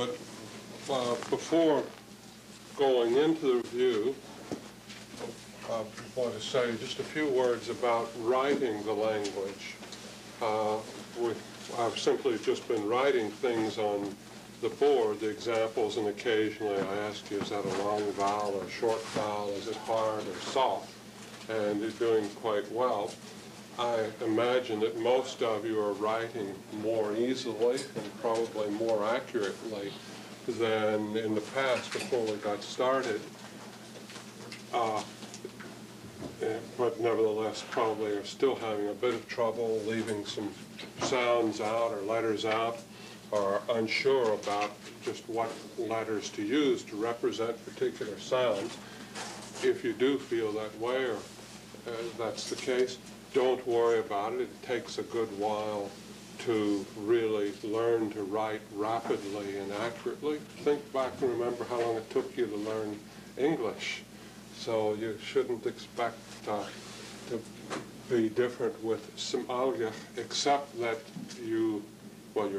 but before going into the review, I want to say just a few words about writing the language. I've simply just been writing things on the board, the examples, and occasionally I ask you, is that a long vowel or a short vowel? Is it hard or soft? And you're doing quite well. I imagine that most of you are writing more easily and probably more accurately than in the past before we got started. But nevertheless probably are still having a bit of trouble leaving some sounds out or letters out, or unsure about just what letters to use to represent particular sounds. If you do feel that way, or that's the case, don't worry about it. It takes a good while to really learn to write rapidly and accurately. Think back and remember how long it took you to learn English. So you shouldn't expect to be different with Somalic, except that you're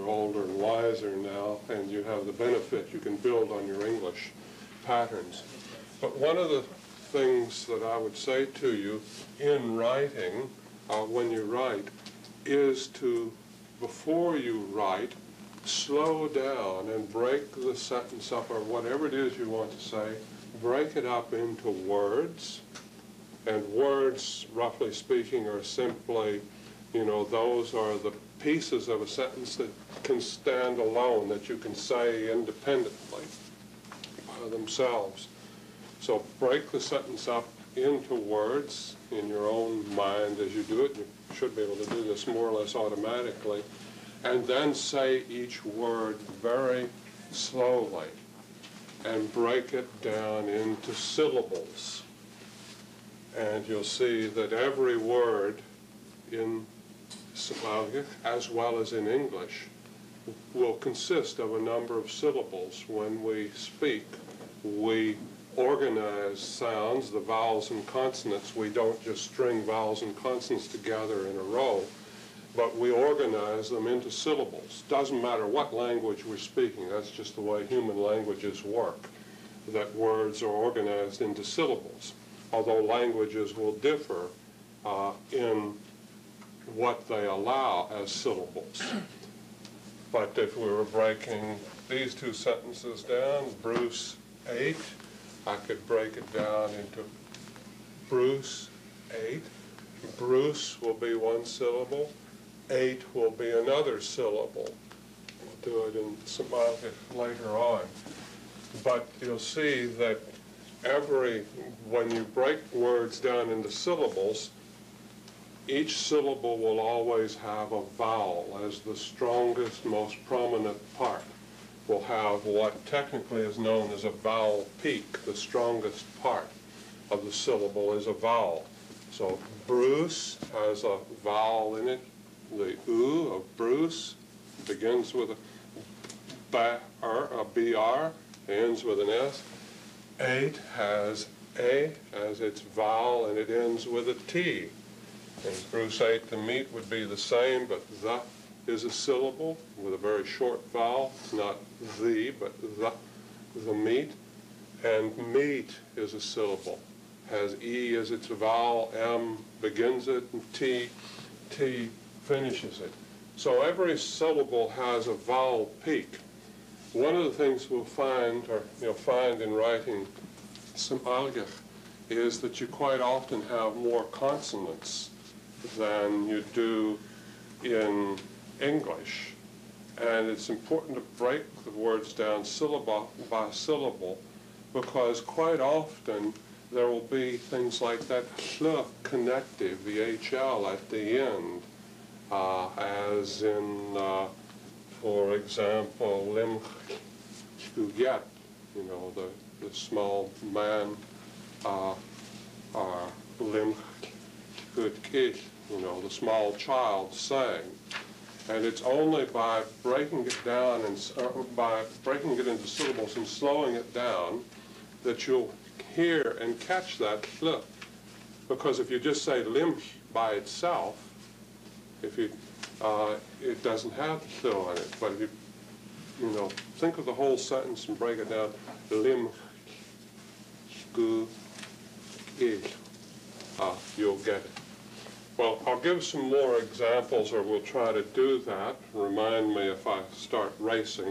older and wiser now, and you have the benefit you can build on your English patterns. But one of the things that I would say to you in writing, when you write, is to, before you write, slow down and break the sentence up, or whatever it is you want to say, break it up into words. And words, roughly speaking, are simply, those are the pieces of a sentence that can stand alone, that you can say independently by themselves. So break the sentence up into words in your own mind as you do it. You should be able to do this more or less automatically. And then say each word very slowly and break it down into syllables. And you'll see that every word in Somalic, as well as in English, will consist of a number of syllables. When we speak, we organize sounds, the vowels and consonants. We don't just string vowels and consonants together in a row, but we organize them into syllables. Doesn't matter what language we're speaking, that's just the way human languages work, that words are organized into syllables, although languages will differ in what they allow as syllables. But if we were breaking these two sentences down, Bruce ate, I could break it down into Bruce ate. Bruce will be one syllable. Ate will be another syllable. We'll do it in Somalic later on. But you'll see that when you break words down into syllables, each syllable will always have a vowel as the strongest, most prominent part. Will have what technically is known as a vowel peak. The strongest part of the syllable is a vowel. So Bruce has a vowel in it. The oo of Bruce begins with a BR, ends with an S. Ate has A as its vowel, and it ends with a T. And Bruce ate the meat would be the same, but the is a syllable with a very short vowel, not the, but the meat. And meat is a syllable, has E as its vowel, M begins it, and T finishes it. So every syllable has a vowel peak. One of the things we'll find, or you'll find in writing Somalic, is that you quite often have more consonants than you do in English. And it's important to break the words down syllable by syllable, because quite often there will be things like that hl connective, the HL at the end, as in, for example, lim get, the small man, or lim kich, the small child sang. And it's only by breaking it down and by breaking it into syllables and slowing it down that you'll hear and catch that hl. Because if you just say lim by itself, it doesn't have hl in it. But if you think of the whole sentence and break it down. Lim, gu, il. You'll get it. Well, I'll give some more examples, or we'll try to do that. Remind me if I start racing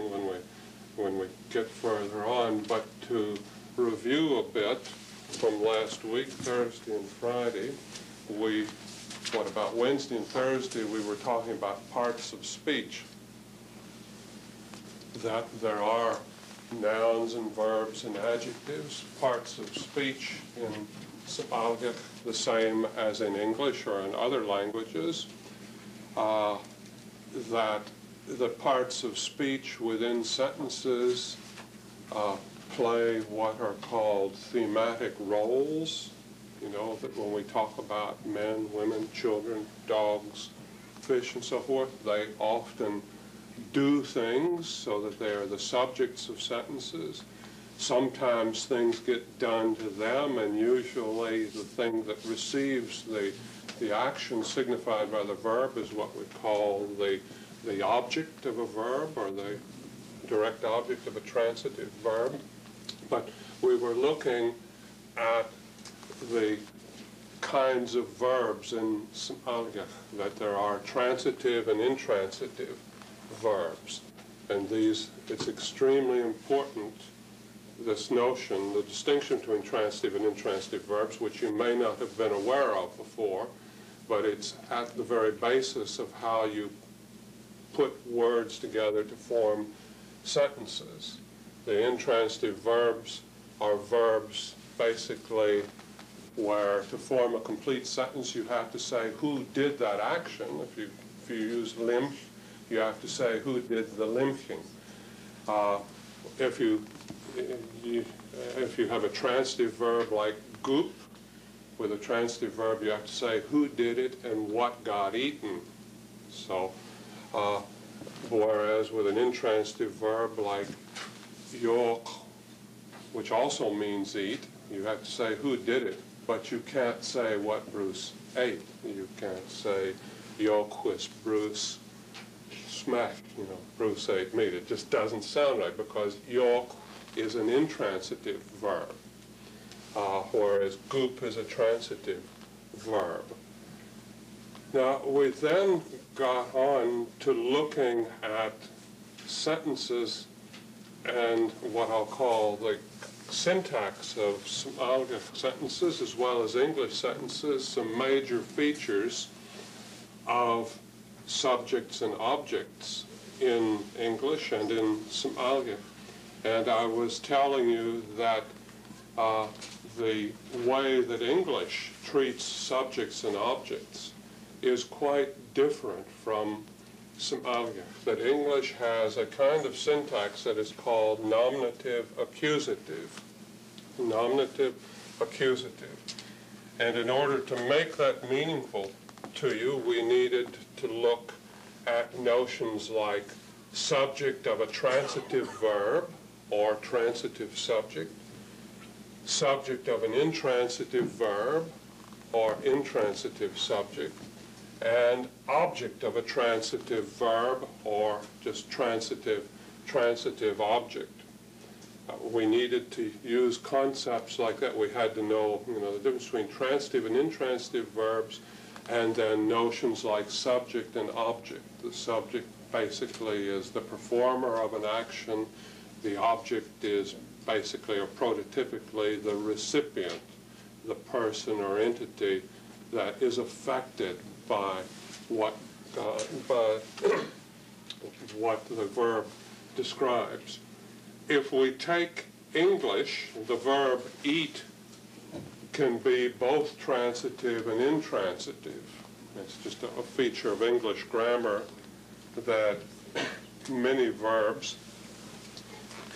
when we get further on. But to review a bit from last week, Thursday and Friday, about Wednesday and Thursday, we were talking about parts of speech. That there are nouns and verbs and adjectives, parts of speech in Somalic the same as in English or in other languages, that the parts of speech within sentences play what are called thematic roles. That when we talk about men, women, children, dogs, fish, and so forth, they often do things so that they are the subjects of sentences. Sometimes things get done to them, and usually the thing that receives the action signified by the verb is what we call the object of a verb, or the direct object of a transitive verb. But we were looking at the kinds of verbs in Somalic, that there are transitive and intransitive verbs. And it's extremely important, this notion, the distinction between transitive and intransitive verbs, which you may not have been aware of before, but it's at the very basis of how you put words together to form sentences. The intransitive verbs are verbs basically where to form a complete sentence you have to say who did that action. If you use limch, you have to say who did the limching. If you have a transitive verb like goop, with a transitive verb you have to say who did it and what got eaten. So, whereas with an intransitive verb like yok, which also means eat, you have to say who did it, but you can't say what Bruce ate. You can't say yok was Bruce smacked, Bruce ate meat. It just doesn't sound right, because yok is an intransitive verb, whereas goop is a transitive verb. Now, we then got on to looking at sentences and what I'll call the syntax of Somalic sentences as well as English sentences, some major features of subjects and objects in English and in Somalic. And I was telling you that the way that English treats subjects and objects is quite different from Somalic. That English has a kind of syntax that is called nominative accusative. Nominative accusative. And in order to make that meaningful to you, we needed to look at notions like subject of a transitive verb or transitive subject, subject of an intransitive verb or intransitive subject, and object of a transitive verb or just transitive object. We needed to use concepts like that. We had to know, the difference between transitive and intransitive verbs, and then notions like subject and object. The subject basically is the performer of an action. The object is basically or prototypically the recipient, the person or entity that is affected by what the verb describes. If we take English, the verb eat can be both transitive and intransitive. It's just a feature of English grammar that many verbs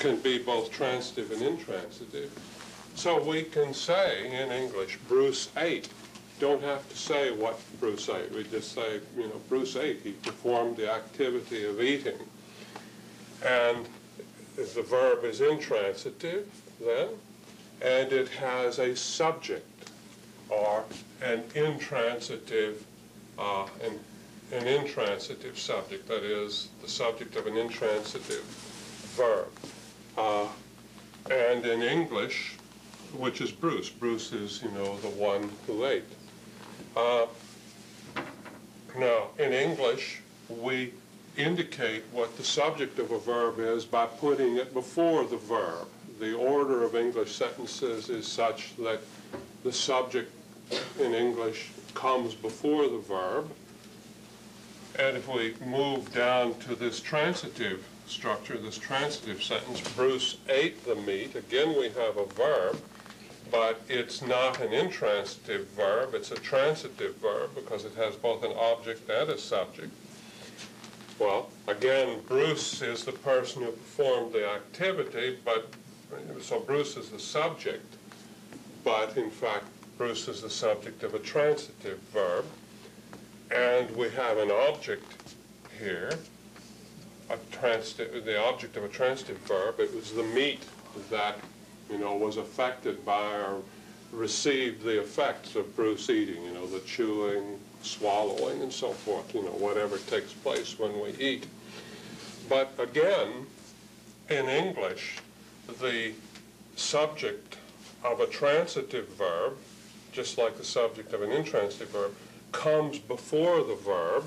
can be both transitive and intransitive. So we can say in English, Bruce ate. Don't have to say what Bruce ate. We just say, Bruce ate. He performed the activity of eating. And the verb is intransitive then, and it has a subject or an intransitive subject. That is, the subject of an intransitive verb. And in English, which is Bruce. Bruce is, the one who ate. Now, in English, we indicate what the subject of a verb is by putting it before the verb. The order of English sentences is such that the subject in English comes before the verb. And if we move down to this transitive structure, this transitive sentence, Bruce ate the meat, again we have a verb, but it's not an intransitive verb, it's a transitive verb because it has both an object and a subject. Well, again, Bruce is the person who performed the activity, so Bruce is the subject, but in fact, Bruce is the subject of a transitive verb. And we have an object here, the object of a transitive verb. It was the meat that, was affected by or received the effects of Bruce eating, the chewing, swallowing, and so forth, whatever takes place when we eat. But again, in English, the subject of a transitive verb, just like the subject of an intransitive verb, comes before the verb,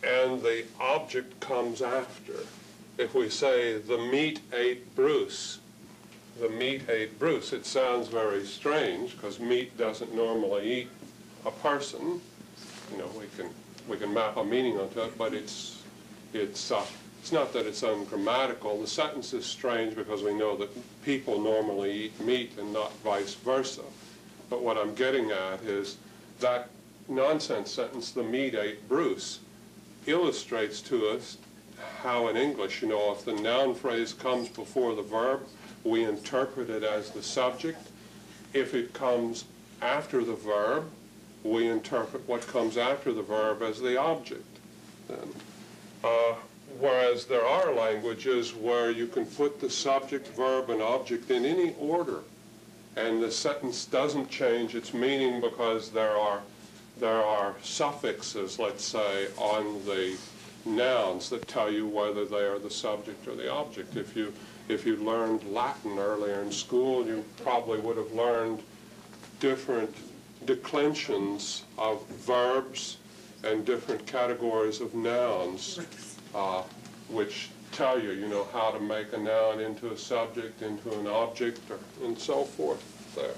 and the object comes after. If we say, the meat ate Bruce, the meat ate Bruce, it sounds very strange, because meat doesn't normally eat a person. We can map a meaning onto it, but it's not that it's ungrammatical. The sentence is strange because we know that people normally eat meat and not vice versa. But what I'm getting at is that nonsense sentence, the meat ate Bruce, illustrates to us how in English, if the noun phrase comes before the verb, we interpret it as the subject. If it comes after the verb, we interpret what comes after the verb as the object. Whereas there are languages where you can put the subject, verb, and object in any order, and the sentence doesn't change its meaning because there are suffixes, let's say, on the nouns that tell you whether they are the subject or the object. If you learned Latin earlier in school, you probably would have learned different declensions of verbs and different categories of nouns, which tell you, how to make a noun into a subject, into an object, and so forth there.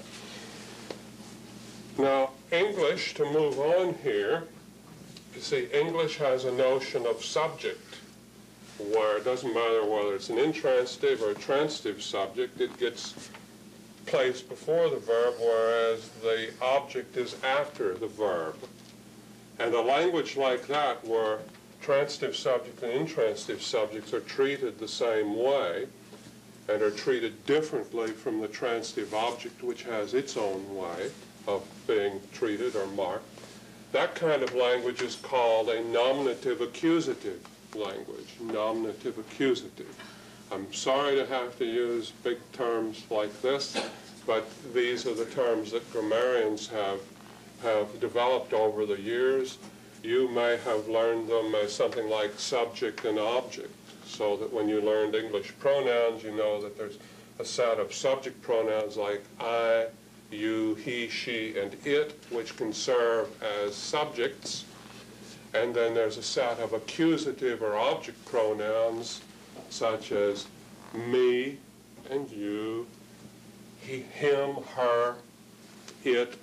Now, English, to move on here, you see, English has a notion of subject, where it doesn't matter whether it's an intransitive or a transitive subject, it gets placed before the verb, whereas the object is after the verb. And a language like that, where transitive subject and intransitive subjects are treated the same way, and are treated differently from the transitive object, which has its own way of being treated or marked, that kind of language is called a nominative accusative language, nominative accusative. I'm sorry to have to use big terms like this, but these are the terms that grammarians have developed over the years. You may have learned them as something like subject and object, so that when you learned English pronouns, you know that there's a set of subject pronouns like I, you, he, she, and it, which can serve as subjects. And then there's a set of accusative or object pronouns, such as me and you, he, him, her, it,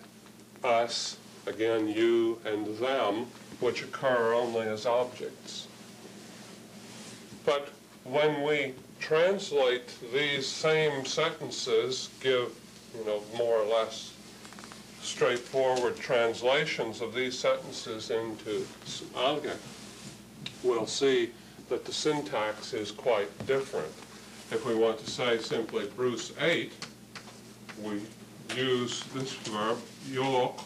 us, again, you and them, which occur only as objects. But when we translate these same sentences, give more or less straightforward translations of these sentences into Alga, we'll see that the syntax is quite different. If we want to say simply Bruce ate, we use this verb, yolk,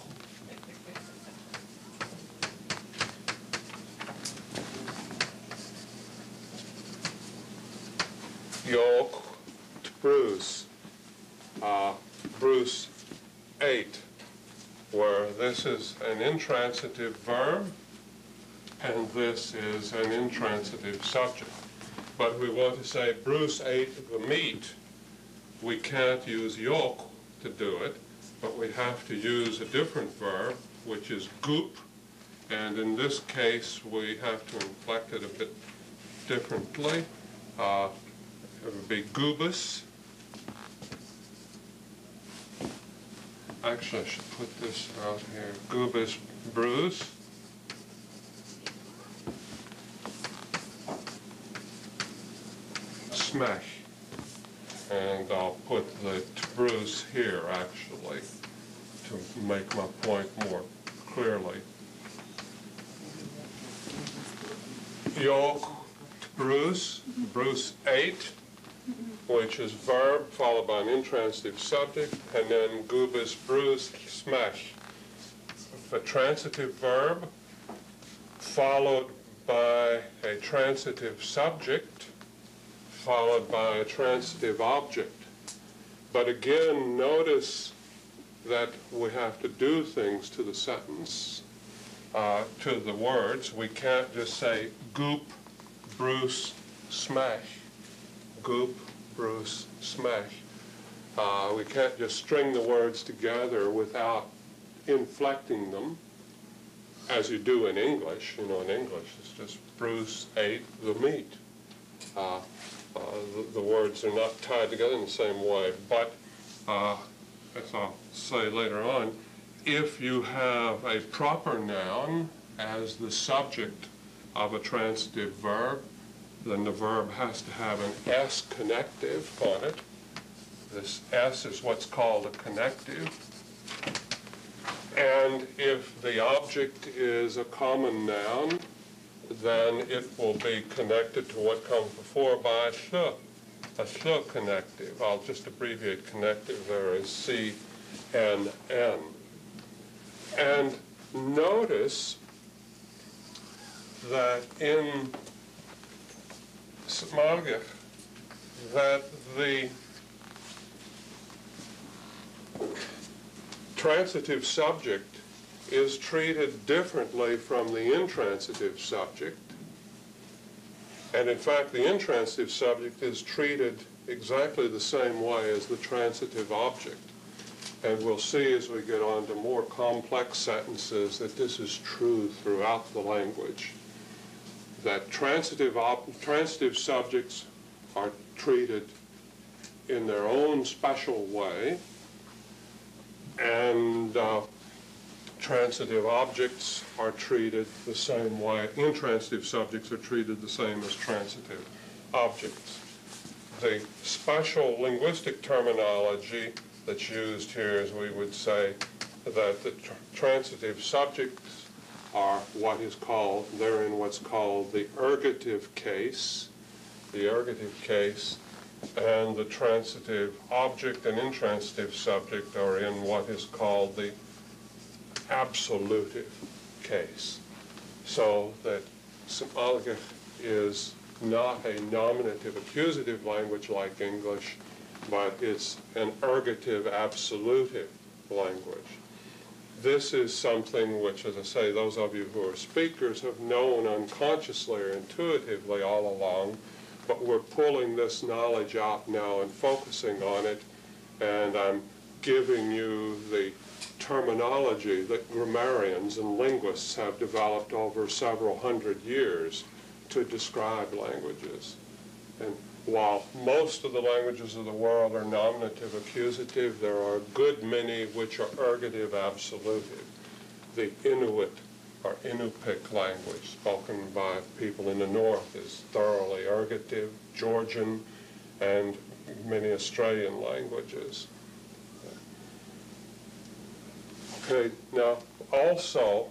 Bruce. Bruce ate, where this is an intransitive verb and this is an intransitive subject. but we want to say Bruce ate the meat. We can't use yolk to do it, but we have to use a different verb, which is goop, and in this case we have to inflect it a bit differently. It would be goobus. Actually, I should put this out here. Goobus Bruce. Smash. And I'll put the Bruce here, actually, to make my point more clearly. Yolk, Bruce, Bruce ate, which is verb followed by an intransitive subject, and then goobus Bruce smash. A transitive verb followed by a transitive subject followed by a transitive object. But again, notice that we have to do things to the sentence, to the words. We can't just say goop, Bruce, smash. Goop, Bruce, smash. We can't just string the words together without inflecting them, as you do in English. You know, in English, it's just Bruce ate the meat. The words are not tied together in the same way, but as I'll say later on, if you have a proper noun as the subject of a transitive verb, then the verb has to have an S connective on it. This S is what's called a connective. And if the object is a common noun, then it will be connected to what comes before by a sh connective. I'll just abbreviate connective there as CNN. And notice that in Smalgach, that the transitive subject is treated differently from the intransitive subject. And in fact, the intransitive subject is treated exactly the same way as the transitive object. And we'll see as we get on to more complex sentences that this is true throughout the language. That transitive subjects are treated in their own special way, and transitive objects are treated the same way. Intransitive subjects are treated the same as transitive objects. The special linguistic terminology that's used here is we would say that the transitive subjects are what is called, they're in what's called the ergative case, and the transitive object and intransitive subject are in what is called the absolutive case. So that Smalgach is not a nominative accusative language like English, but it's an ergative absolutive language. This is something which, as I say, those of you who are speakers have known unconsciously or intuitively all along, but we're pulling this knowledge out now and focusing on it, and I'm giving you the terminology that grammarians and linguists have developed over several hundred years to describe languages. And while most of the languages of the world are nominative accusative, there are a good many which are ergative absolutive. The Inuit or Inupiq language spoken by people in the north is thoroughly ergative, Georgian, and many Australian languages. Okay, now also,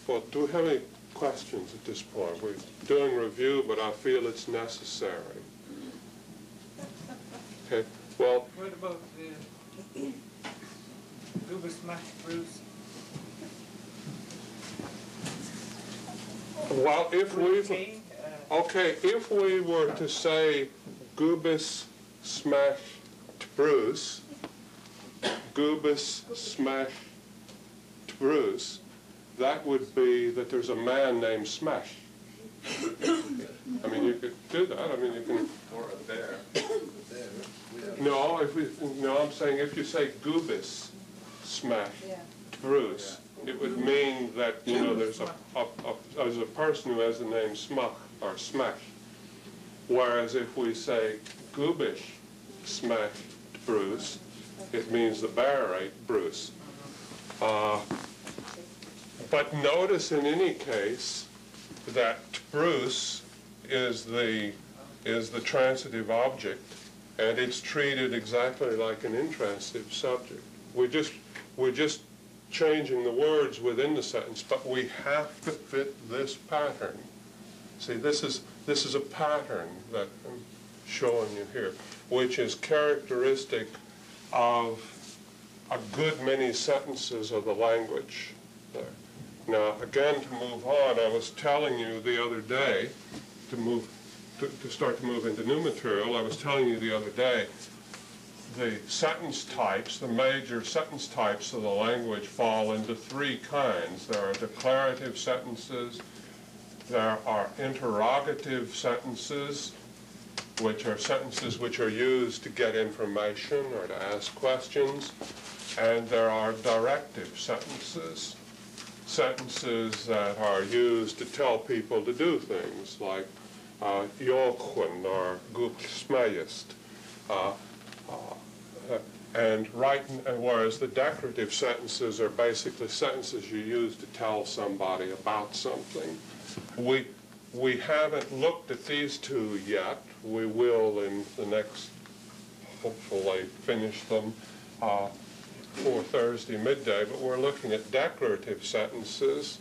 well, do we have any questions at this point? We're doing review, but I feel it's necessary. Okay, well... What about the Goober Smash Bruce? Well, if we were to say Goobus smashed Bruce, Goobus smashed Bruce, that would be that there's a man named Smash. I mean, you could do that. I mean, you can. Or a bear. No, no, I'm saying if you say Gubis smash Bruce, it would mean that, you know, there's a person who has the name Smach or Smash. Whereas if we say Gubish smashed Bruce, it means the bear ate Bruce. But notice in any case that Bruce is the transitive object, and it's treated exactly like an intransitive subject. We're just changing the words within the sentence, but we have to fit this pattern. See, this is a pattern that I'm showing you here, which is characteristic of a good many sentences of the language. There. Now, again, to move on, I was telling you the other day, to start to move into new material, I was telling you the other day, the sentence types, the major sentence types of the language fall into three kinds. There are declarative sentences, there are interrogative sentences, which are sentences which are used to get information or to ask questions, and there are directive sentences, sentences that are used to tell people to do things, like Jochen or Guksmayest. Whereas the decorative sentences are basically sentences you use to tell somebody about something. We haven't looked at these two yet. We will in the next, hopefully, finish them for Thursday midday, but we're looking at declarative sentences.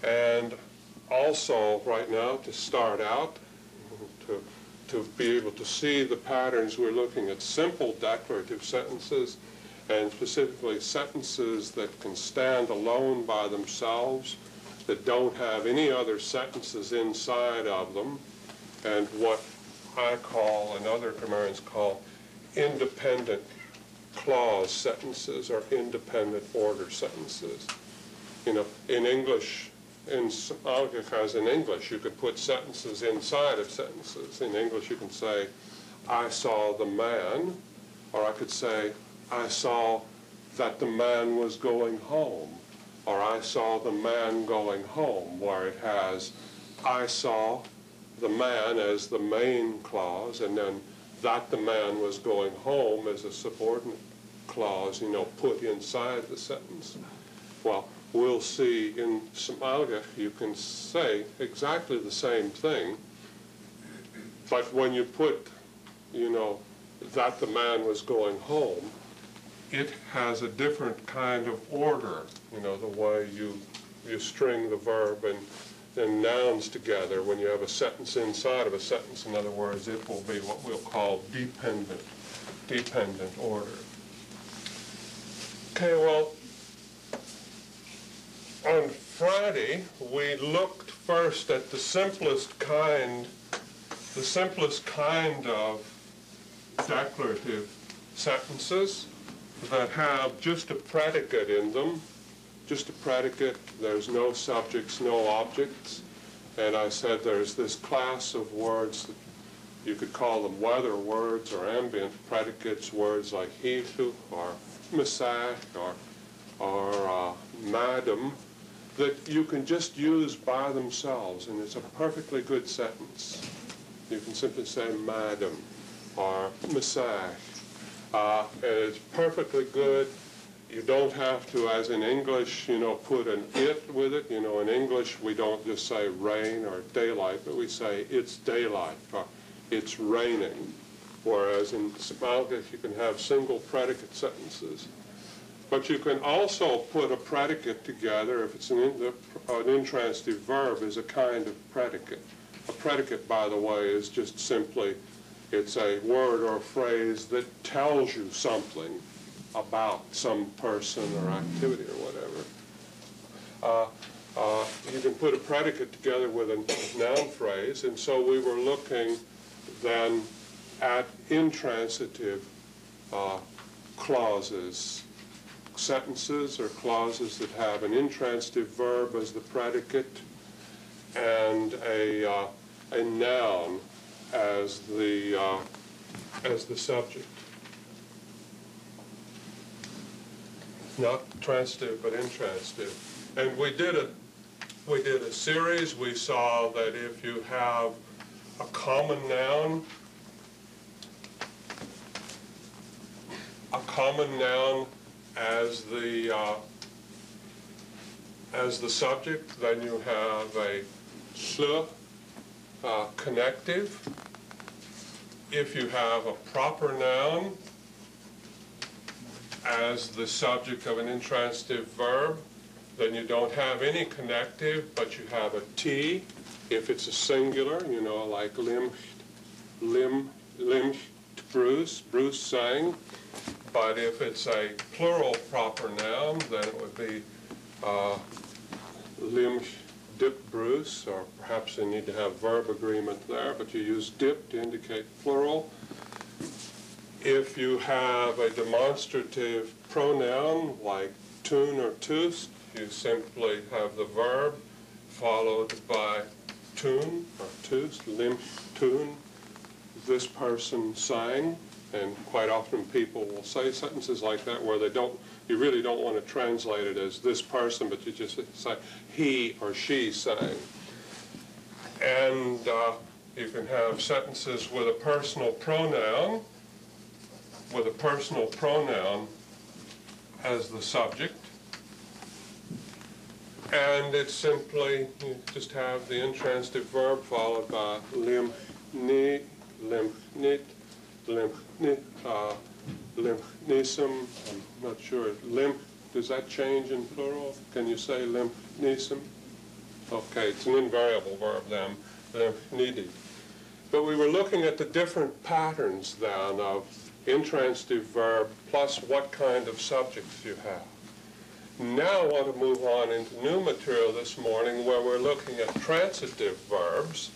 And also, right now, to start out, to be able to see the patterns, we're looking at simple declarative sentences, and specifically sentences that can stand alone by themselves, that don't have any other sentences inside of them, and what I call, and other grammarians call, independent clause sentences or independent order sentences. You know, in English, as in English, you could put sentences inside of sentences. In English, you can say, I saw the man, or I could say, I saw that the man was going home, or I saw the man going home, where it has, I saw the man as the main clause, and then that the man was going home as a subordinate clause, you know, put inside the sentence. Well, we'll see in Somalia, you can say exactly the same thing, but when you put, you know, that the man was going home, it has a different kind of order, you know, the way you string the verb and nouns together when you have a sentence inside of a sentence. In other words, it will be what we'll call dependent order. Okay, well, on Friday, we looked first at the simplest kind of declarative sentences that have just a predicate in them, just a predicate. There's no subjects, no objects. And I said there's this class of words that you could call them weather words or ambient predicates, words like hitu or misach or madam, that you can just use by themselves, and it's a perfectly good sentence. You can simply say madam or misach. And it's perfectly good. You don't have to, as in English, you know, put an it with it. You know, in English, we don't just say rain or daylight, but we say it's daylight or it's raining. Whereas in Somali, you can have single predicate sentences. But you can also put a predicate together if it's an intransitive verb is a kind of predicate. A predicate, by the way, is just simply, it's a word or a phrase that tells you something about some person or activity or whatever. You can put a predicate together with a noun phrase, and so we were looking then at intransitive clauses, sentences or clauses that have an intransitive verb as the predicate and a noun as the subject. Not transitive, but intransitive. And we did a series. We saw that if you have a common noun as the subject, then you have a sl connective. If you have a proper noun as the subject of an intransitive verb, then you don't have any connective, but you have a T. If it's a singular, like Bruce sang. But if it's a plural proper noun, then it would be dip Bruce, or perhaps you need to have verb agreement there, but you use dip to indicate plural. If you have a demonstrative pronoun like tun or tust, you simply have the verb followed by tun or tust, tun, this person sang. And quite often people will say sentences like that where you really don't want to translate it as this person, but you just say he or she sang. And you can have sentences with a personal pronoun, as the subject. And it's simply, you just have the intransitive verb followed by limnit, limnism. I'm not sure. Does that change in plural? Can you say limnism? Okay, it's an invariable verb then, limnidi. But we were looking at the different patterns then of intransitive verb plus what kind of subjects you have. Now I want to move on into new material this morning where we're looking at transitive verbs.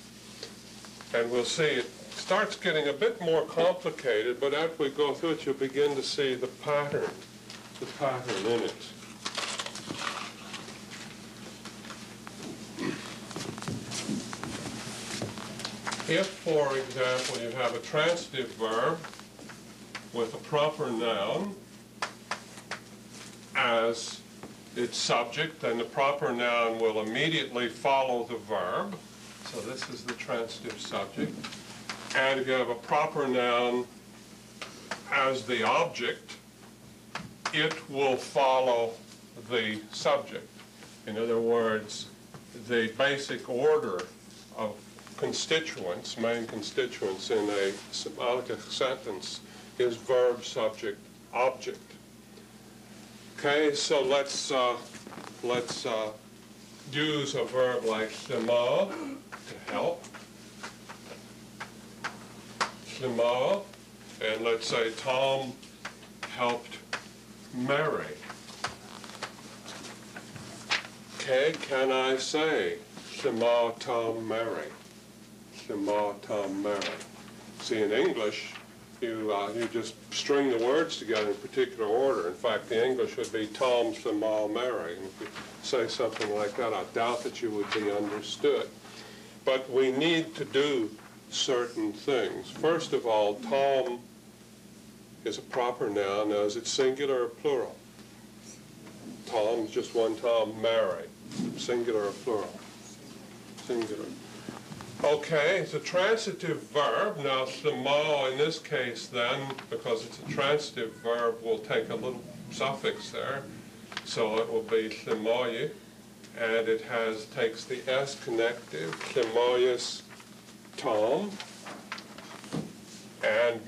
And we'll see it starts getting a bit more complicated, but as we go through it, you'll begin to see the pattern in it. If, for example, you have a transitive verb with a proper noun as its subject, then the proper noun will immediately follow the verb. So this is the transitive subject. And if you have a proper noun as the object, it will follow the subject. In other words, the basic order of constituents, main constituents in a symbolic sentence is verb, subject, object. Okay, so let's use a verb like shema to help. Shema, and let's say Tom helped Mary. Okay, can I say Shema Tom Mary? Shema Tom Mary. See, in English, you just string the words together in particular order. In fact, the English would be Tom Shema Mary. And if you say something like that, I doubt that you would be understood. But we need to do certain things. First of all, Tom is a proper noun. Now, is it singular or plural? Tom is just one Tom. Mary, singular or plural? Singular. Okay, it's a transitive verb. Now, shema in this case then, because it's a transitive verb, we'll take a little suffix there. So it will be shemaye, and it takes the S connective, shemayes Tom, and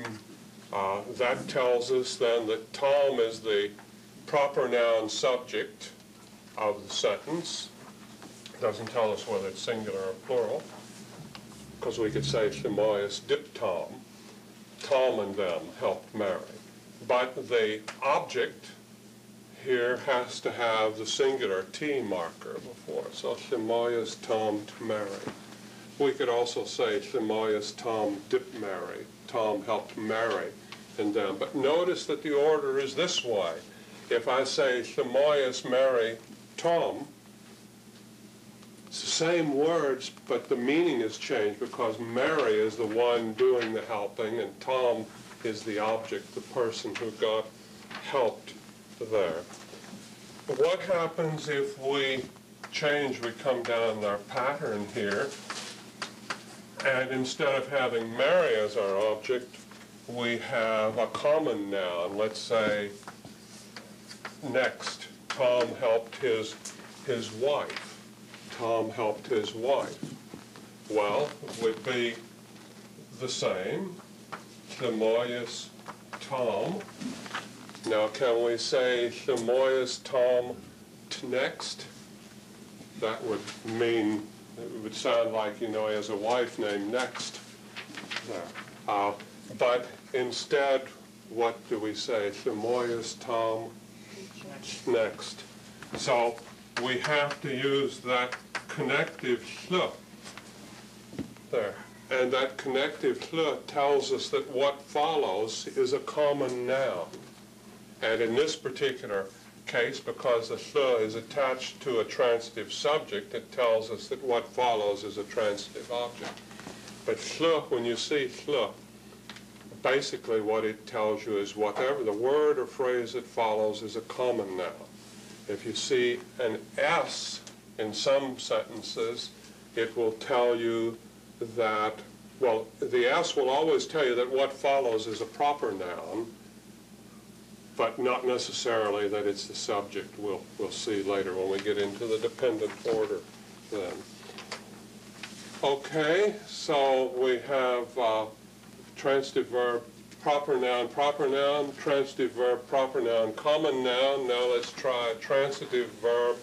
that tells us then that Tom is the proper noun subject of the sentence. It doesn't tell us whether it's singular or plural, because we could say shemayes dip Tom. Tom and them helped Mary. But the object here has to have the singular T marker before it. So shemayes Tom to Mary. We could also say shemayes Tom dip Mary. Tom helped Mary and them. But notice that the order is this way. If I say shemayes Mary Tom, it's the same words, but the meaning has changed because Mary is the one doing the helping and Tom is the object, the person who got helped there. What happens if we come down our pattern here, and instead of having Mary as our object, we have a common noun. Let's say, next, Tom helped his wife. Tom helped his wife. Well, it would be the same. Timoyus Tom. Now, can we say Timoyus Tom next? That would mean, it would sound like, you know, he has a wife named Next. There. But instead, what do we say? Timoyus Tom next. So we have to use that connective hl there. And that connective hl tells us that what follows is a common noun. And in this particular case, because the hl is attached to a transitive subject, it tells us that what follows is a transitive object. But hl, when you see hl, basically what it tells you is whatever the word or phrase that follows is a common noun. If you see an s in some sentences, it will tell you that, well, the s will always tell you that what follows is a proper noun, but not necessarily that it's the subject. We'll see later when we get into the dependent order then. Okay, so we have transitive verb, proper noun, transitive verb, proper noun, common noun. Now let's try transitive verb,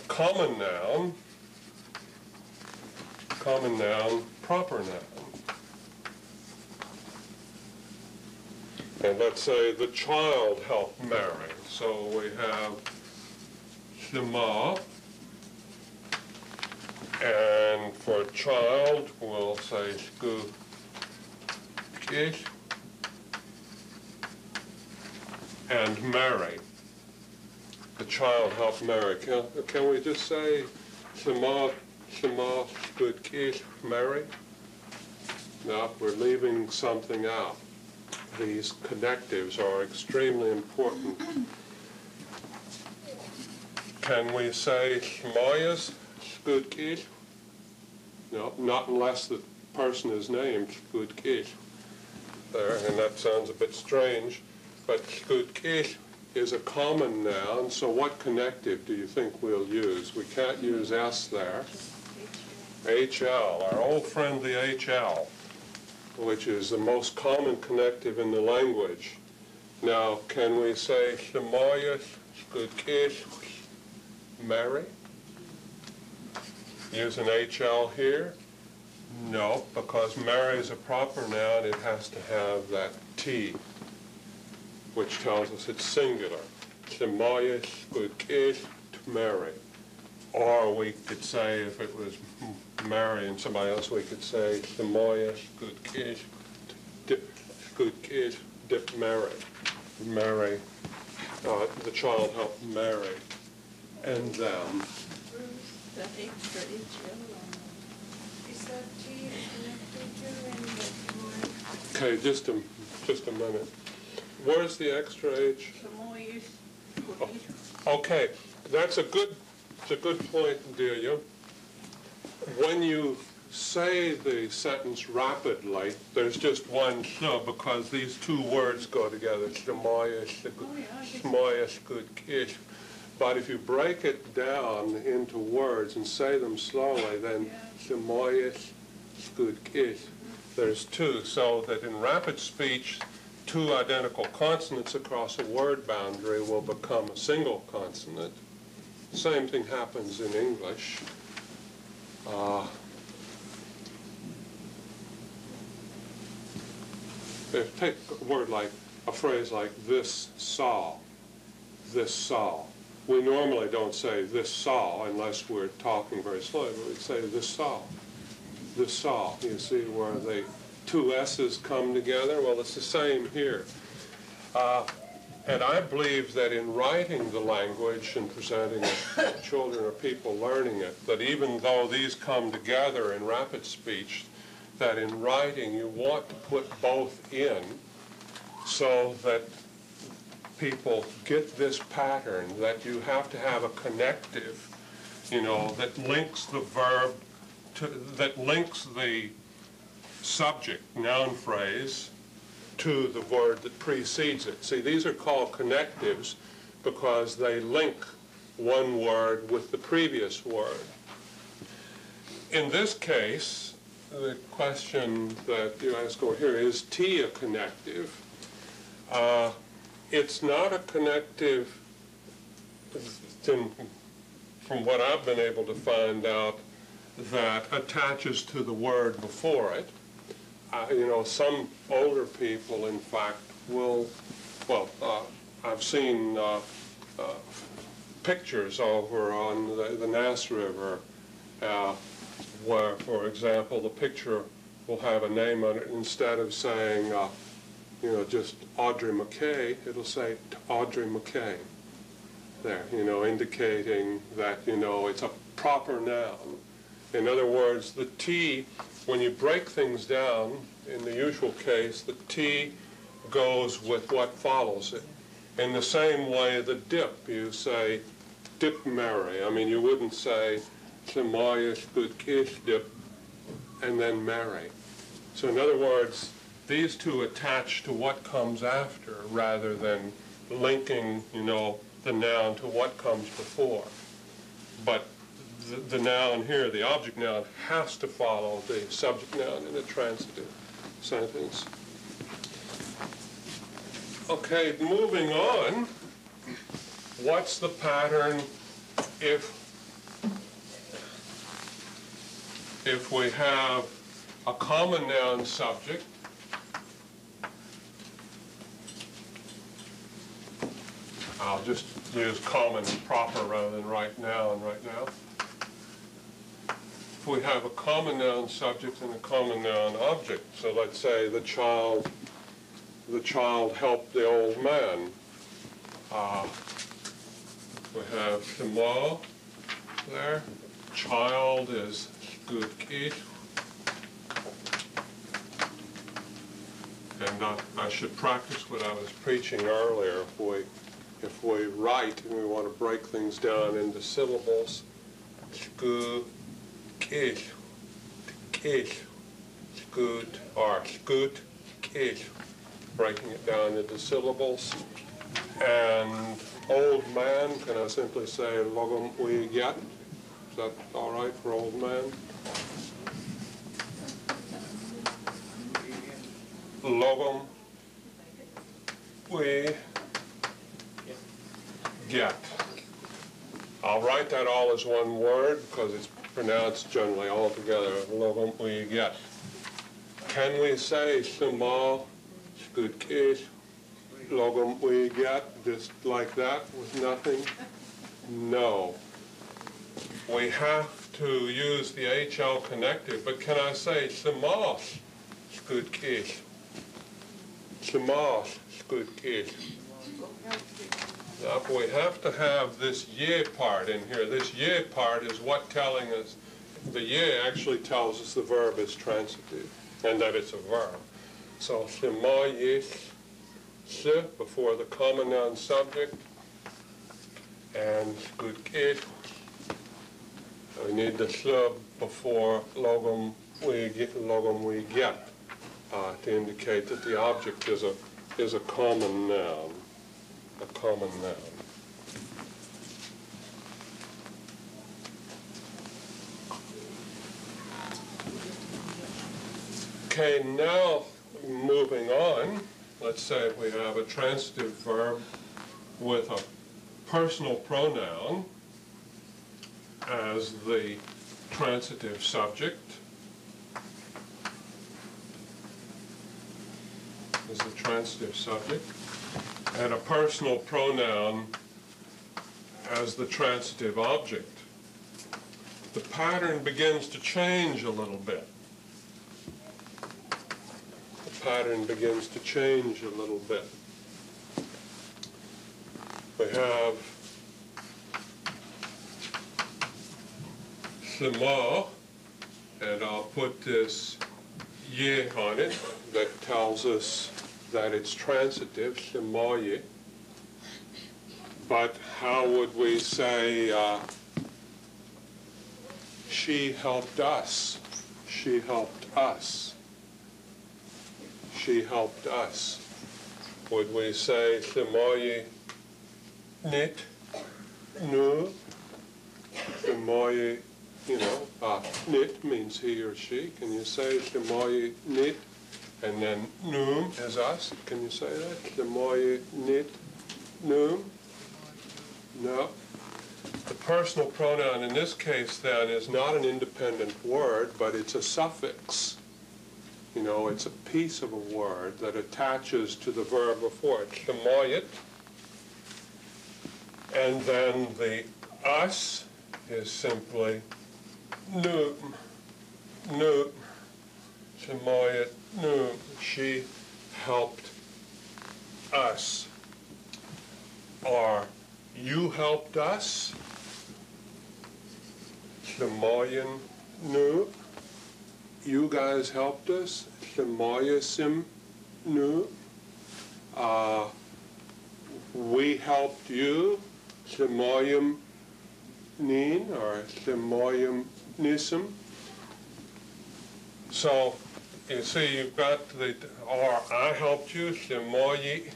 common noun, proper noun. And let's say the child helped Mary. So we have Shema, and for child we'll say Shku Ish, and Mary. The child helped Mary. Can we just say Shema, Shkud Ish, Mary? No, we're leaving something out. These connectives are extremely important. Can we say Shmoyas Shkud Ish? No, not unless the person is named Shkud Ish. There, and that sounds a bit strange, but Shkud Ish is a common noun, so what connective do you think we'll use? We can't use S there. HL, our old friend the HL, which is the most common connective in the language. Now, can we say Shemoyas Shkud Ish Mary? Use an HL here? No, because Mary is a proper noun, it has to have that T, which tells us it's singular. Shemoyas Shkud Ish Mary. Or we could say, if it was Mary and somebody else, we could say Shemoyas Shkud Ish Dip Mary. Mary, the child helped Mary and them. That extra HL. Is that T connected to Okay, just a minute. Where's the extra H? Oh, okay, that's a good point, Delia. When you say the sentence rapidly, there's just one sh because these two words go together. Shmoyas Shkud Ish. But if you break it down into words and say them slowly, then Shemoyas Shkud Ish. There's two, so that in rapid speech, two identical consonants across a word boundary will become a single consonant. Same thing happens in English. Take a word like, a phrase like this saw, this saw. We normally don't say this saw unless we're talking very slowly, but we say this saw, this saw. You see where the two S's come together? Well, it's the same here. And I believe that in writing the language and presenting it to children or people learning it, that even though these come together in rapid speech, that in writing you want to put both in so that people get this pattern, that you have to have a connective, that links the verb that links the subject, noun phrase, to the word that precedes it. See, these are called connectives because they link one word with the previous word. In this case, the question that you ask over here, is T a connective? It's not a connective from what I've been able to find out that attaches to the word before it. Some older people, in fact, will, I've seen pictures over on the Nass River where, for example, the picture will have a name on it. Instead of saying, just Audrey McKay, it'll say Audrey McKay there, indicating that, it's a proper noun. In other words, the T, when you break things down, in the usual case, the T goes with what follows it. In the same way, the dip, you say, dip Mary. I mean, you wouldn't say, Samaya's good kiss dip, and then Mary. So in other words, these two attach to what comes after rather than linking, the noun to what comes before. But the noun here, the object noun, has to follow the subject noun in a transitive sentence. Okay, moving on. What's the pattern if we have a common noun subject I'll just use common and proper rather than right now and right now. If we have a common noun subject and a common noun object, so let's say the child helped the old man. We have Shema there. Child is good kid. And I should practice what I was preaching earlier. If we write and we want to break things down into syllables, scoot, kish, scoot, or scoot, kish, breaking it down into syllables. And old man, can I simply say logum we get? Is that all right for old man? Logum we get. I'll write that all as one word because it's pronounced generally all together. Logum we get. Can we say Shema, good kiss, logum we get, just like that with nothing? No. We have to use the HL connective, but can I say Shema, good kiss? Shema, good kiss. Now, we have to have this ye part in here. This ye part is what telling us, the ye actually tells us the verb is transitive and that it's a verb. So, Shema yish, se before the common noun subject, and good kiss. We need the se before logum we get to indicate that the object is a common noun. A common noun. Okay, now moving on, let's say we have a transitive verb with a personal pronoun as the transitive subject. As the transitive subject. And a personal pronoun as the transitive object. The pattern begins to change a little bit. The pattern begins to change a little bit. have Shema, and I'll put this ye on it that tells us that it's transitive, Shemaye. But how would we say she helped us? She helped us. She helped us. Would we say Shemaye nit, nu? Shemaye, nit means he or she. Can you say Shemaye nit? And then num is us. Can you say that? Shemaye nit, num? No. The personal pronoun in this case, then, is not an independent word, but it's a suffix. It's a piece of a word that attaches to the verb before it, shemoyet. And then the us is simply num, shemoyet, num. She helped us. Or you helped us, shemoyen, nu. You guys helped us, shemoyesim, nu. We helped you, shemoyem nin, or shemoyem nisim. So, you see, you've got the, or I helped you, shemoyi.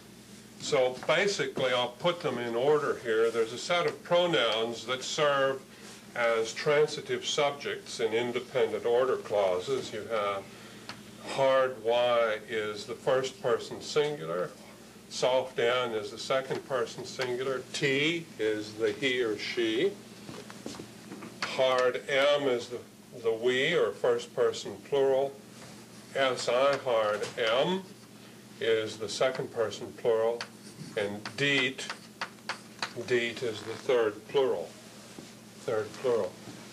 So basically, I'll put them in order here. There's a set of pronouns that serve as transitive subjects in independent order clauses. You have hard Y is the first person singular, soft N is the second person singular, T is the he or she, hard M is the we or first person plural, SI hard M is the second person plural, and deet is the third plural.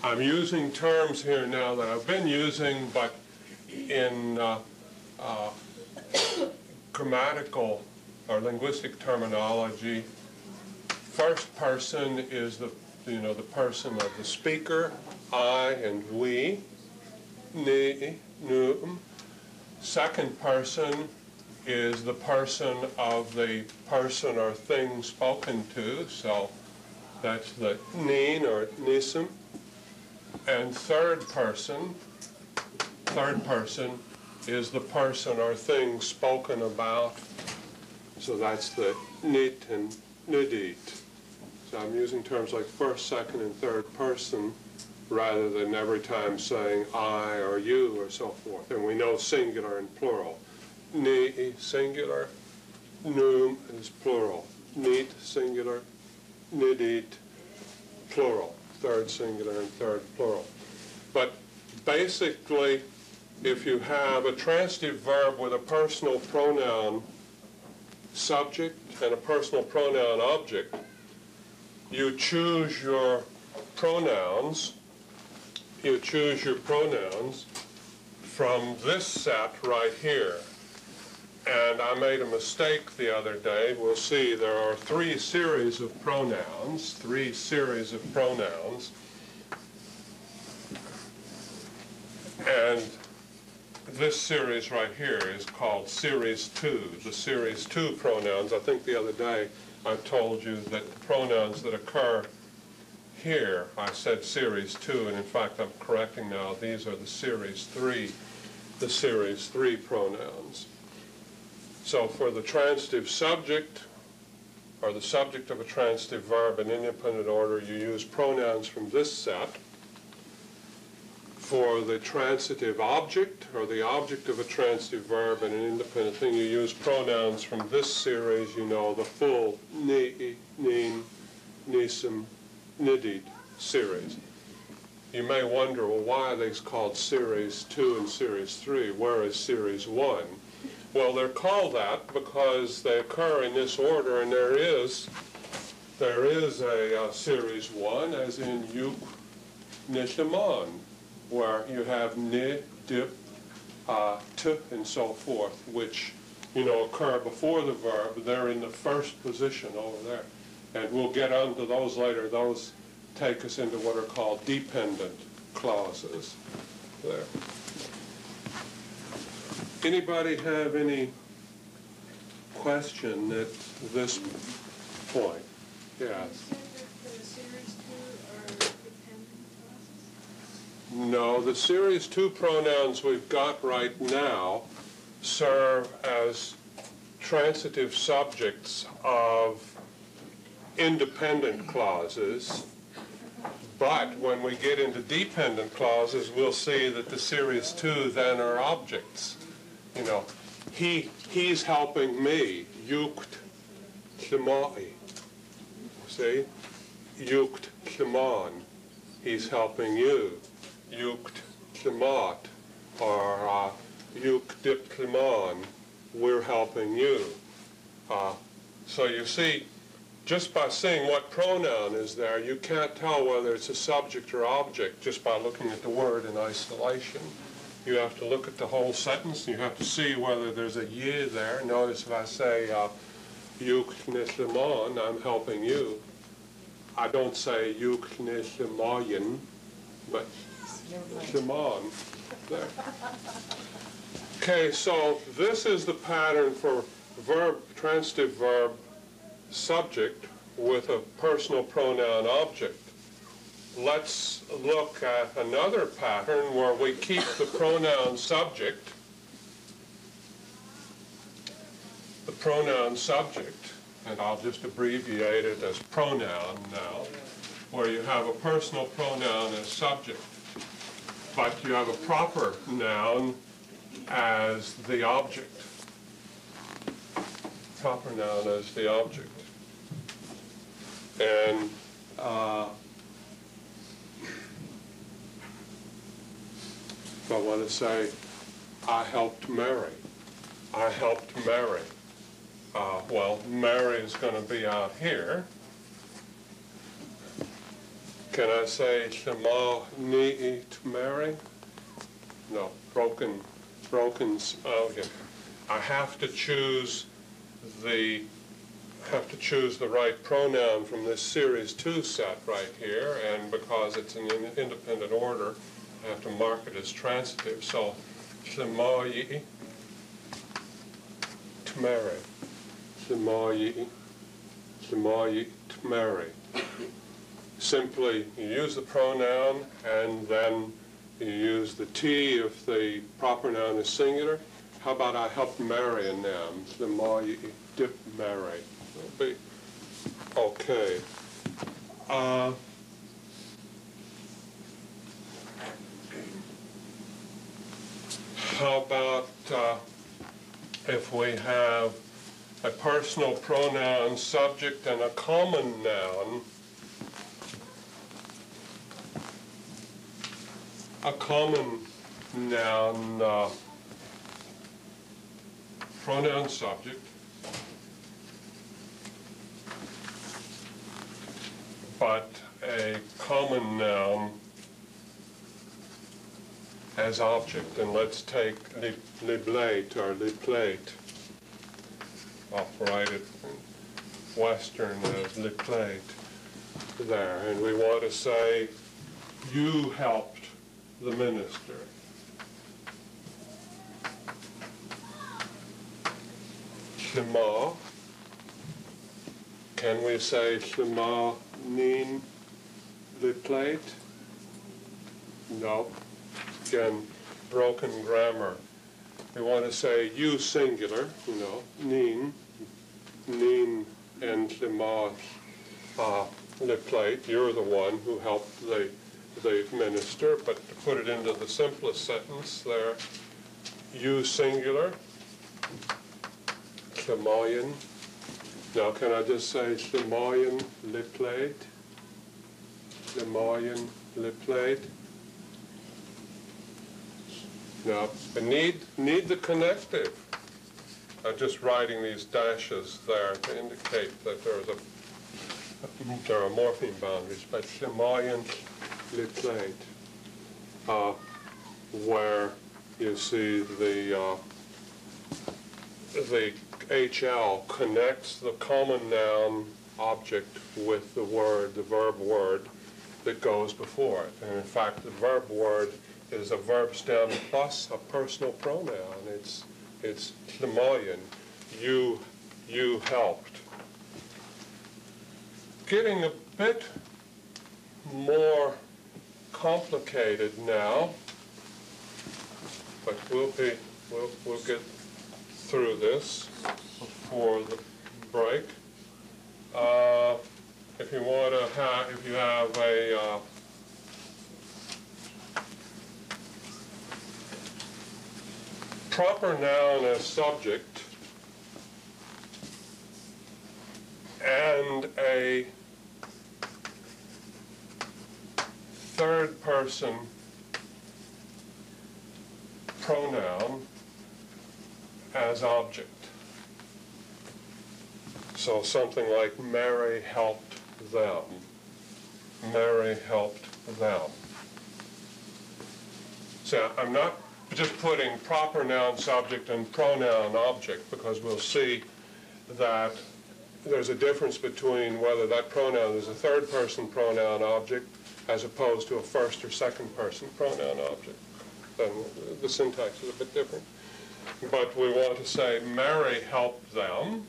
I'm using terms here now that I've been using, but in grammatical or linguistic terminology, first person is the person of the speaker, I and we, ne, num. Second person is the person of the person or thing spoken to, so that's the nin or nisim. And third person is the person or thing spoken about, so that's the nit and nidit. So I'm using terms like first, second, and third person rather than every time saying I or you or so forth. And we know singular and plural. Ni singular, num is plural. Nit singular, nidit plural. Third singular and third plural. But basically, if you have a transitive verb with a personal pronoun subject and a personal pronoun object, you choose your pronouns. You choose your pronouns from this set right here. And I made a mistake the other day. We'll see there are three series of pronouns. And this series right here is called Series 2, the Series 2 pronouns. I think the other day I told you that the pronouns that occur here, I said Series 2, and in fact I'm correcting now, these are the Series 3 pronouns. So for the transitive subject, or the subject of a transitive verb in independent order, you use pronouns from this set. For the transitive object, or the object of a transitive verb in an independent thing, you use pronouns from this series, the full ni, nin, nisim, nidit series. You may wonder, well, why are these called Series 2 and Series 3? Where is Series 1? Well, they're called that because they occur in this order, and there is a Series 1, as in yuk nishaman, where you have ni, dip, t, and so forth, which, occur before the verb. They're in the first position over there. And we'll get onto those later. Those take us into what are called dependent clauses there. Anybody have any question at this point? You Yes. said that the series 2 are dependent clauses? No, the series 2 pronouns we've got right now serve as transitive subjects of independent clauses, but when we get into dependent clauses, we'll see that the series 2 then are objects. You know, he's helping me. Jukt klemai. See? Jukt klemon. He's helping you. Jukt klemat. Or jukt dip klemon. We're helping you. So you see, just by seeing what pronoun is there, you can't tell whether it's a subject or object just by looking at the word in isolation. You have to look at the whole sentence, and you have to see whether there's a ye there. Notice if I say, Juk kneslemon, I'm helping you. I don't say Juk kneslemoyen, but shlemon there. Okay, so this is the pattern for verb, transitive verb, subject with a personal pronoun object. Let's look at another pattern where we keep the pronoun subject, and I'll just abbreviate it as pronoun now, where you have a personal pronoun as subject, but you have a proper noun as the object. Proper noun as the object. And I want to say, I helped Mary. I helped Mary. Well, Mary is going to be out here. Can I say Shema ni'it Mary? No, broken, oh yeah. I have to choose the right pronoun from this series 2 set right here, and because it's in independent order, I have to mark it as transitive. So, Shemayi Tmeri. Shemayi Tmeri. Simply, you use the pronoun, and then you use the T if the proper noun is singular. How about I helped Mary a noun? Shemayi dip Mary. It'll be okay. How about if we have a personal pronoun subject and a common noun? A common noun pronoun subject, but a common noun as object. And let's take liblate or liplate. I'll write it in Western as liplate there. And we want to say, you helped the minister. Shema. Can we say Shema nin liplate? No. Again, broken grammar. We want to say you singular, you know, nin and Shema liplate. You're the one who helped the minister, but to put it into the simplest sentence there, you singular, Shemayan. Now can I just say Shemayan liplate? Shemayan liplate. Now, I need the connective. I'm just writing these dashes there to indicate that there are morpheme boundaries, but Shemayan liplate, where you see the HL connects the common noun object with the verb word that goes before it. And in fact, the verb word is a verb stem plus a personal pronoun. It's Tlemoyen. You helped. Getting a bit more complicated now, but we'll get through this before the break. If you want to have, if you have a proper noun as subject and a third person pronoun as object. So something like Mary helped them. Mary helped them. So I'm not just putting proper noun subject and pronoun object, because we'll see that there's a difference between whether that pronoun is a third person pronoun object as opposed to a first or second person pronoun object. Then the syntax is a bit different. But we want to say Mary helped them.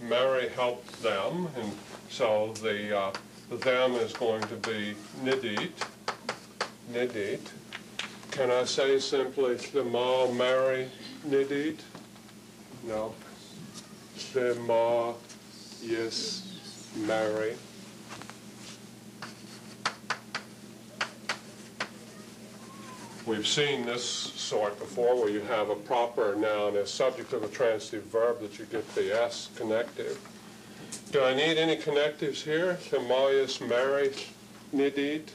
Mary helped them, and so the them is going to be nidit. Nidit. Can I say simply Tlema Mary nidit? No. Tlema yes Mary. We've seen this sort before, where you have a proper noun as subject of a transitive verb that you get the S connective. Do I need any connectives here? Tlemoyas Mary nidit?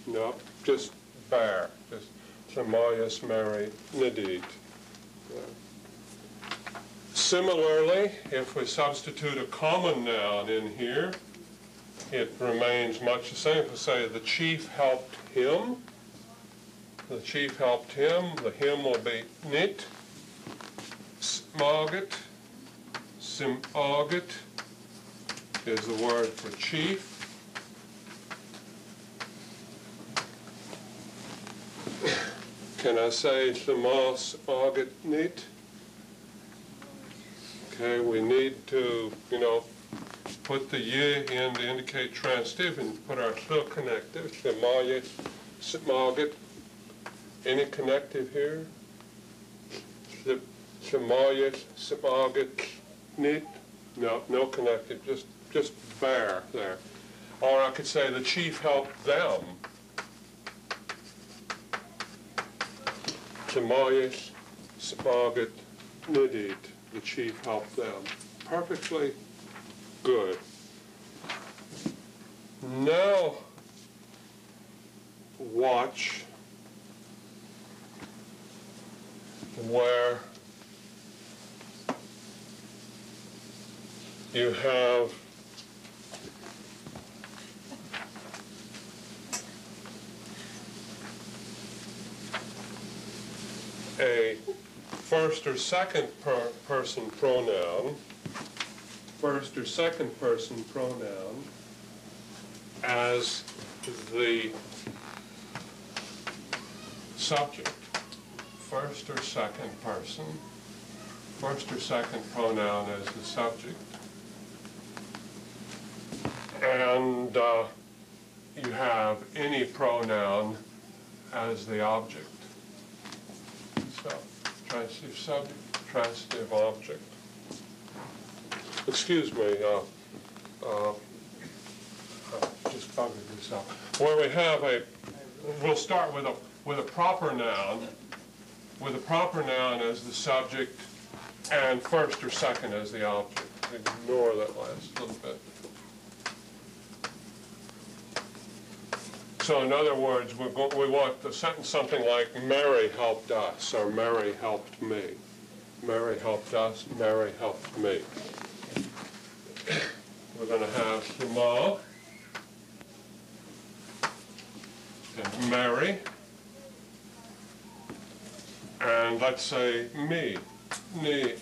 No, just bare. Just Tlemoyas Mary nidit. Similarly, if we substitute a common noun in here, it remains much the same. If we say the chief helped him, the chief helped him, the him will be nit, smaget, simaget is the word for chief. Can I say Tlemas aget nit? Okay, we need to, put the y in to indicate transitive and put our tl connective, Tlemayet, simaget. Any connective here? Tlemayet, simaget, nit? No, no connective, just bare there. Or I could say the chief helped them. Tlemayet, simaget, nidit. The chief helped them. Perfectly good. Now, watch where you have a first or second person pronoun, first or second person pronoun as the subject. First or second person, first or second pronoun as the subject. And you have any pronoun as the object. So, transitive subject, transitive object. Excuse me, just bugging this up. Where we have we'll start with a proper noun, as the subject, and first or second as the object. Ignore that last little bit. So in other words, we want the sentence something like, Mary helped us, or Mary helped me. Mary helped us, Mary helped me. We're going to have Tlema and Mary, and let's say me, ni.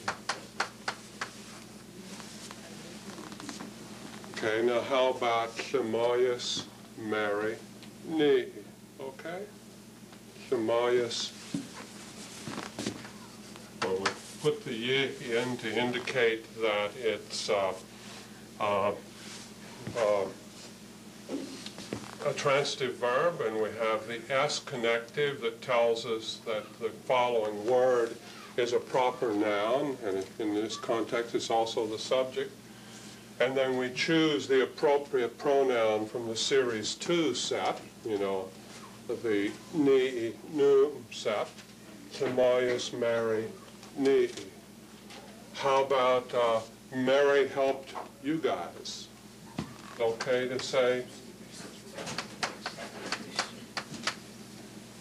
Okay, now how about Samoyas, Mary, Ni? Okay? Samoyas. Well, we put the ye in to indicate that it's a transitive verb, and we have the S connective that tells us that the following word is a proper noun, and in this context it's also the subject. And then we choose the appropriate pronoun from the series 2 set, you know, the ni, nu set, Samoyas, Mary, ni. How about Mary helped you guys? Okay to say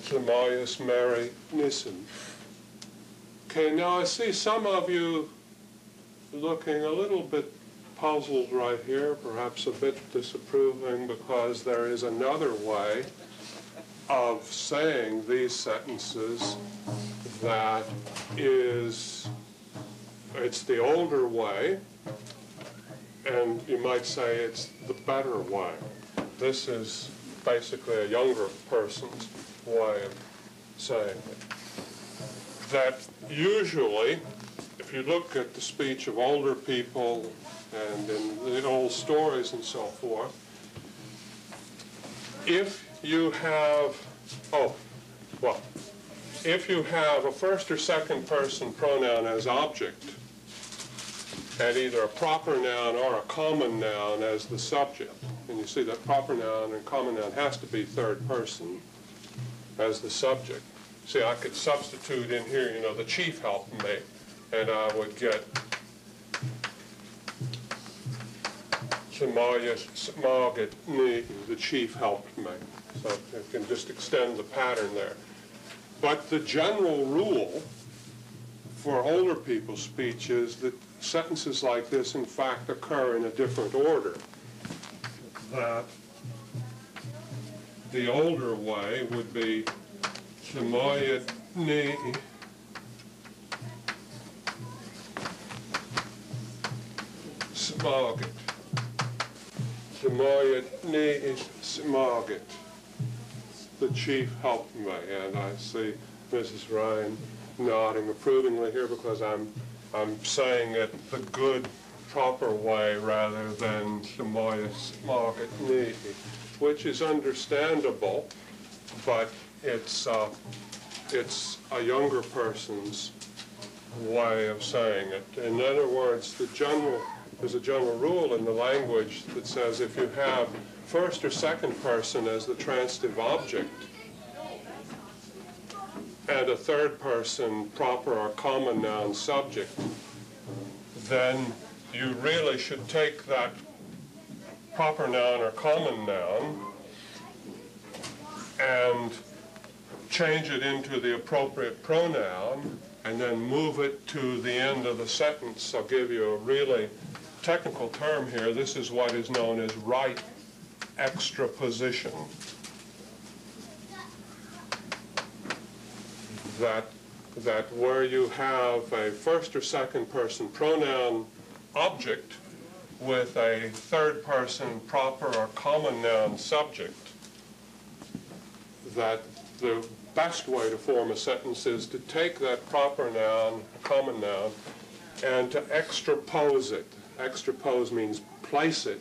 Samoyas, Mary, Nissen. Okay, now I see some of you looking a little bit puzzled right here, perhaps a bit disapproving, because there is another way of saying these sentences that is, it's the older way, and you might say it's the better way. This is basically a younger person's way of saying it. That usually, if you look at the speech of older people and in the old stories and so forth, if you have, if you have a first or second person pronoun as object, and either a proper noun or a common noun as the subject, and you see that proper noun and common noun has to be third person as the subject. See, I could substitute in here, you know, the chief helped me, and I would get Smaget ni, the chief helped me. So you can just extend the pattern there. But the general rule for older people's speech is that sentences like this, in fact, occur in a different order. That the older way would be Samoyed ni Smaget. Samoyed ni is Smaget. The chief helped me, and I see Mrs. Ryan nodding approvingly here because I'm saying it the good, proper way rather than Samoyas Smaget ni, which is understandable, but it's a younger person's way of saying it. In other words, there's a general rule in the language that says if you have first or second person as the transitive object and a third person proper or common noun subject, then you really should take that proper noun or common noun and change it into the appropriate pronoun and then move it to the end of the sentence. I'll give you a really technical term here. This is what is known as right extraposition. That where you have a first or second person pronoun object with a third person proper or common noun subject, that the best way to form a sentence is to take that proper noun, common noun, and to extrapose it. Extrapose means place it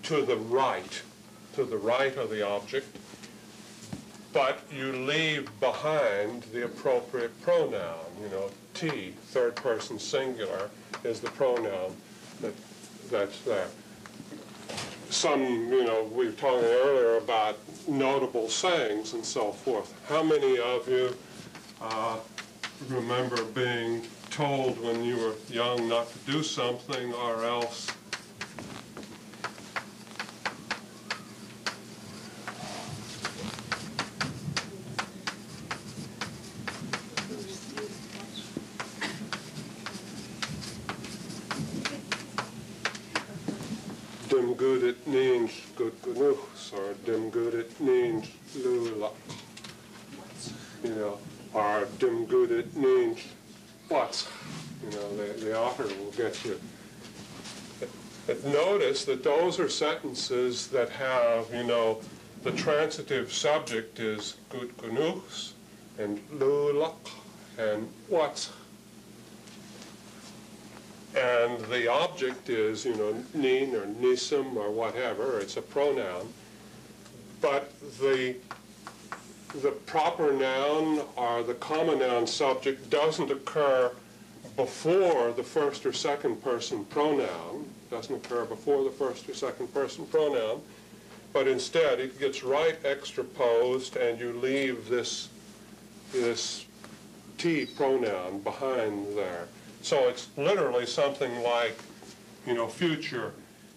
to the right of the object, but you leave behind the appropriate pronoun. You know, T, third person singular, is the pronoun that's there. Some, you know, we were talking earlier about notable sayings and so forth. How many of you remember being told when you were young not to do something or else? Dim good it means good gunus, or dim good it means lula. You know, or dim good it means what? You know, the author will get you But notice that those are sentences that have, you know, the transitive subject is gut genugs and lulak and what. And the object is, you know, nin or nism or whatever. It's a pronoun. But the proper noun or the common noun subject doesn't occur before the first or second person pronoun. Doesn't occur before the first or second person pronoun. But instead, it gets right extraposed, and you leave this T pronoun behind there. So it's literally something like, you know, future,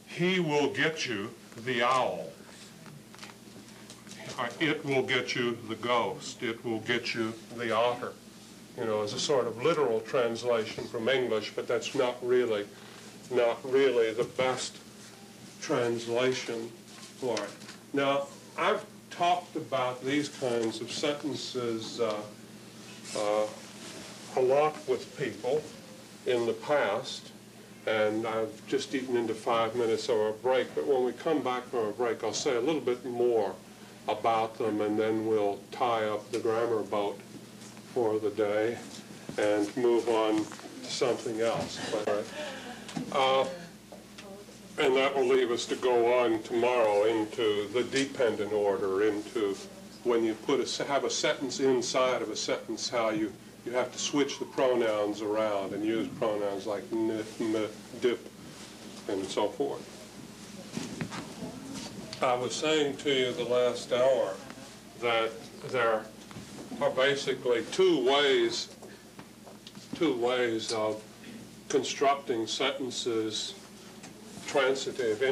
he will get you the owl. It will get you the ghost. It will get you the otter. You know, as a sort of literal translation from English, but that's not really the best translation for it. Now, I've talked about these kinds of sentences a lot with people in the past, and I've just eaten into 5 minutes of our break, but when we come back from our break, I'll say a little bit more about them, and then we'll tie up the grammar boat for the day and move on to something else. And that will leave us to go on tomorrow into the dependent order, into when you have a sentence inside of a sentence, how you have to switch the pronouns around and use pronouns like n, m, dip, and so forth. I was saying to you the last hour that there are basically two ways of constructing sentences, transitive,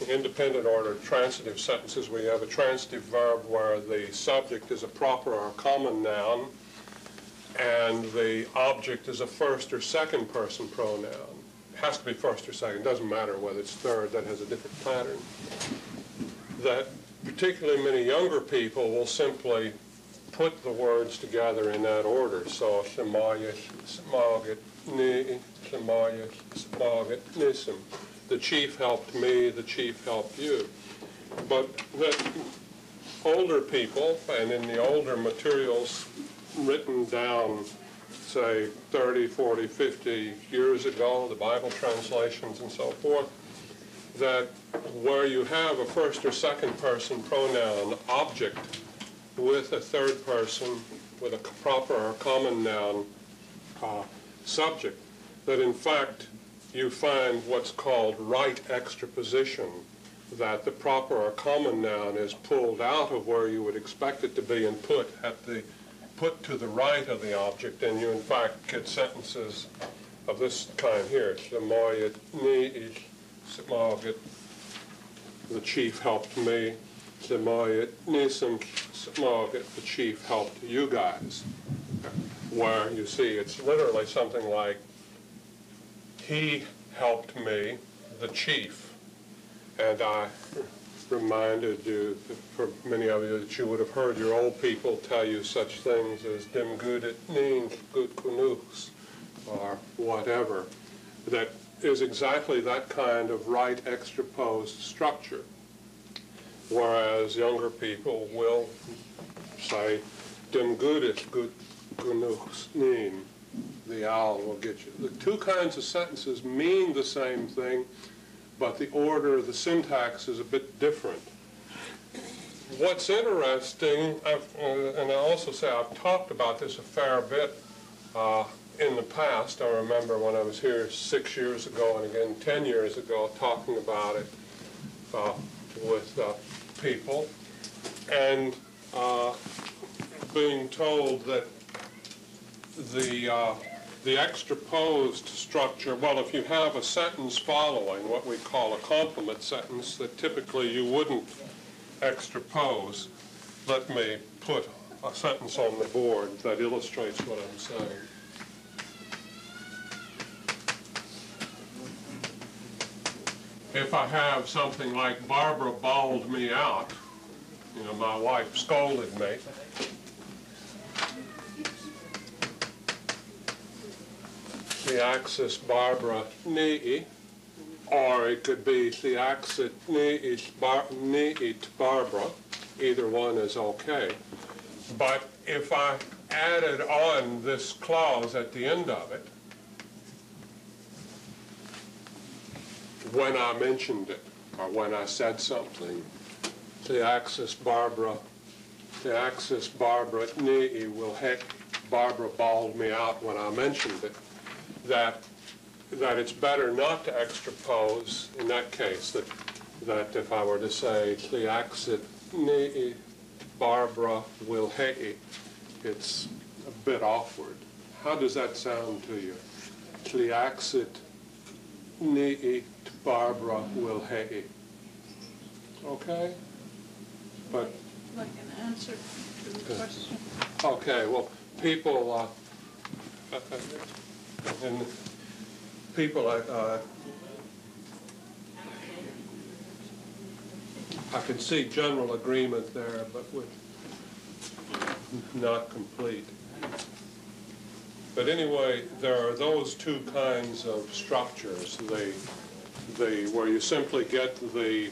independent order transitive sentences, where you have a transitive verb where the subject is a proper or common noun and the object is a first or second person pronoun. It has to be first or second. It doesn't matter whether it's third. That has a different pattern. That particularly many younger people will simply put the words together in that order. So, shemayas, smaget, ni, shemayas, smaget, nisim. The chief helped me, the chief helped you. But that older people, and in the older materials written down, say, 30, 40, 50 years ago, the Bible translations and so forth, that where you have a first or second person pronoun object with a third person, with a proper or common noun subject, that in fact you find what's called right extraposition, that the proper or common noun is pulled out of where you would expect it to be and put to the right of the object, and you in fact get sentences of this kind here. The chief helped me. The chief helped you guys. Where you see it's literally something like, he helped me, the chief. And I reminded you, for many of you, that you would have heard your old people tell you such things as dem gudet nin gut kunux, or whatever, that is exactly that kind of right extraposed structure. Whereas younger people will say, dem gudet gut kunux nin, the owl will get you. The two kinds of sentences mean the same thing, but the order, the syntax is a bit different. What's interesting, and I also say I've talked about this a fair bit in the past. I remember when I was here 6 years ago and again 10 years ago talking about it with people, and being told that the extraposed structure, well, if you have a sentence following, what we call a complement sentence, that typically you wouldn't extrapose. Let me put a sentence on the board that illustrates what I'm saying. If I have something like, Barbara bawled me out, you know, my wife scolded me, the axis Barbara nii, or it could be Thiaxit Niit Barbara. Either one is okay. But if I added on this clause at the end of it, when I mentioned it, or when I said something, Thiaxis Barbara Nii will hit, Barbara bawled me out when I mentioned it, that it's better not to extrapose in that case, that if I were to say Thiaxit Nii Barbara will hit, it's a bit awkward. How does that sound to you? Thiaxit Nii Barbara will hit. Okay? But Like an answer to the question. okay, well, people, and people, I can see general agreement there, but with not complete. But anyway, there are those two kinds of structures. Where you simply get the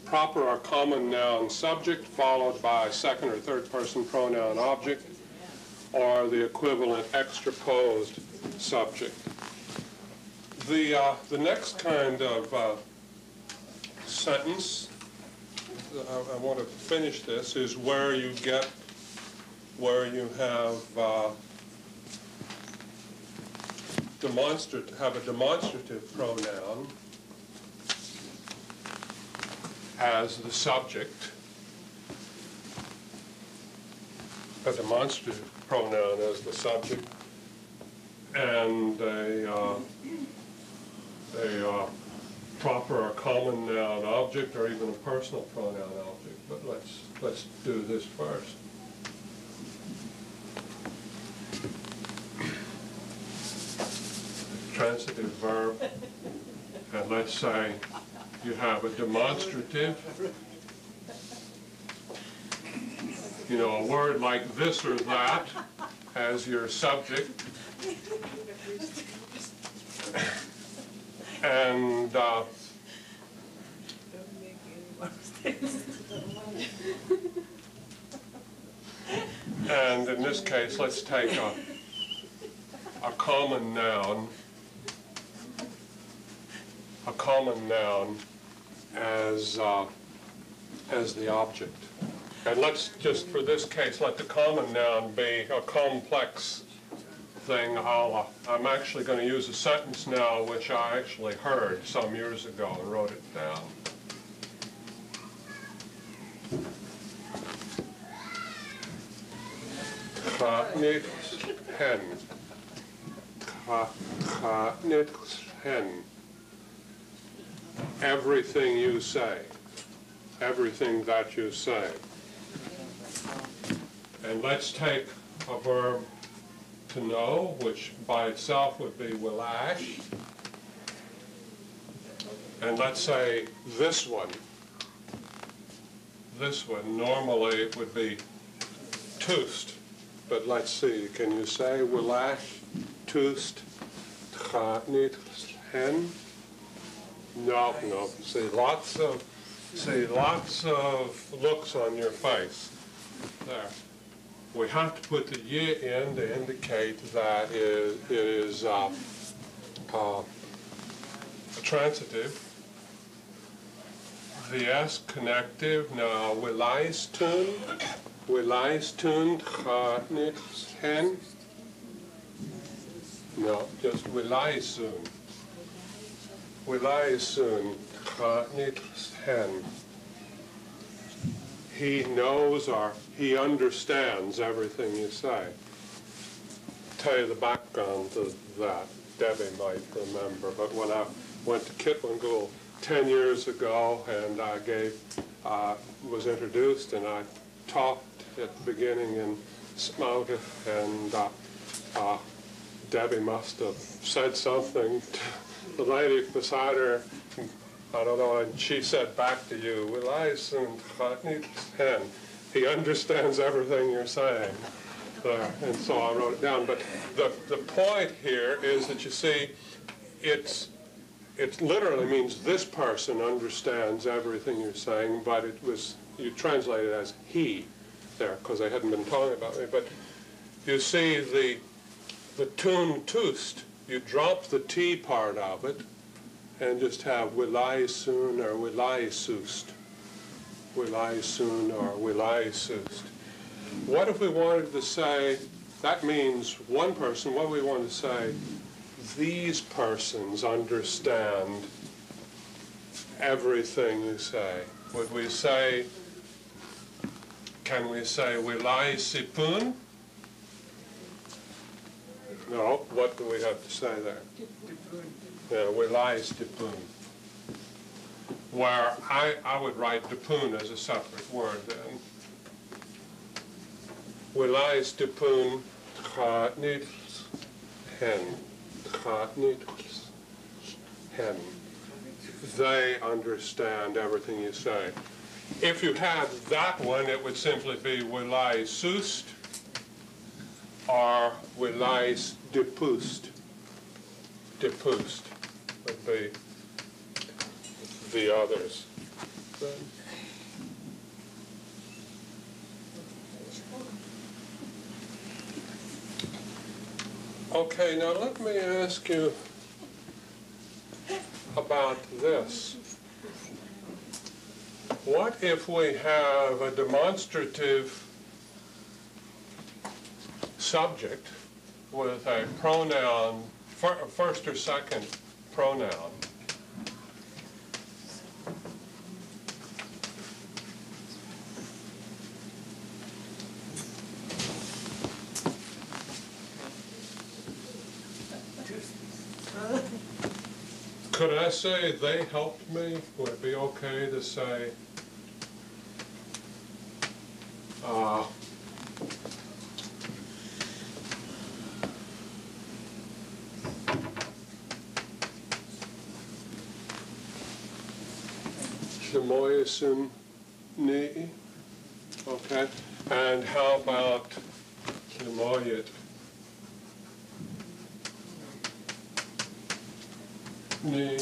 proper or common noun subject followed by second or third person pronoun object, or the equivalent extraposed subject. The next kind of sentence, I want to finish this, is where you have a demonstrative pronoun as the subject, a demonstrative pronoun as the subject, and a proper or common noun object, or even a personal pronoun object. But let's do this first. Transitive verb, and let's say you have a demonstrative, a word like this or that as your subject, and in this case, let's take a common noun as the object. And let's just, for this case, let the common noun be a complex thing. I'm actually going to use a sentence now which I actually heard some years ago and wrote it down. Everything you say, everything that you say. And let's take a verb to know, which by itself would be willash. And let's say this one, normally it would be toost. But let's see, can you say willash, toost, niet hen? No. See lots of looks on your face. There. We have to put the y in to indicate that it is a transitive. The S connective. Now willijstun, gaat niet hen. No, just willijsun. Willijsun, gaat niet hen. He knows or he understands everything you say. Tell you the background to that. Debbie might remember, but when I went to Kitwingle 10 years ago and I was introduced and I talked at the beginning in Smout, and Debbie must have said something to the lady beside her, I don't know, and she said back to you, he understands everything you're saying. And so I wrote it down. But the point here is that you see, it's it literally means this person understands everything you're saying, but it was, you translate it as he there, because they hadn't been talking about me. But you see the tune tust, you drop the T part of it, and just have will I soon or will I soust. Will I soon or will I soust. What if we wanted to say, that means one person, what we want to say, these persons understand everything you say. Would we say, can we say, will I sipun? No, what do we have to say there? Yeah, will I stipun? Where I would write dipun as a separate word then. Will I stipun gaat niet hen. Gaat niet hen. They understand everything you say. If you had that one, it would simply be will I soest or will I depust. Depust would be the others. Okay, now let me ask you about this. What if we have a demonstrative subject with a pronoun, first or second pronoun? Could I say they helped me? Would it be okay to say, Shemoyesun ni? Okay. And how about Shemoyet? Ni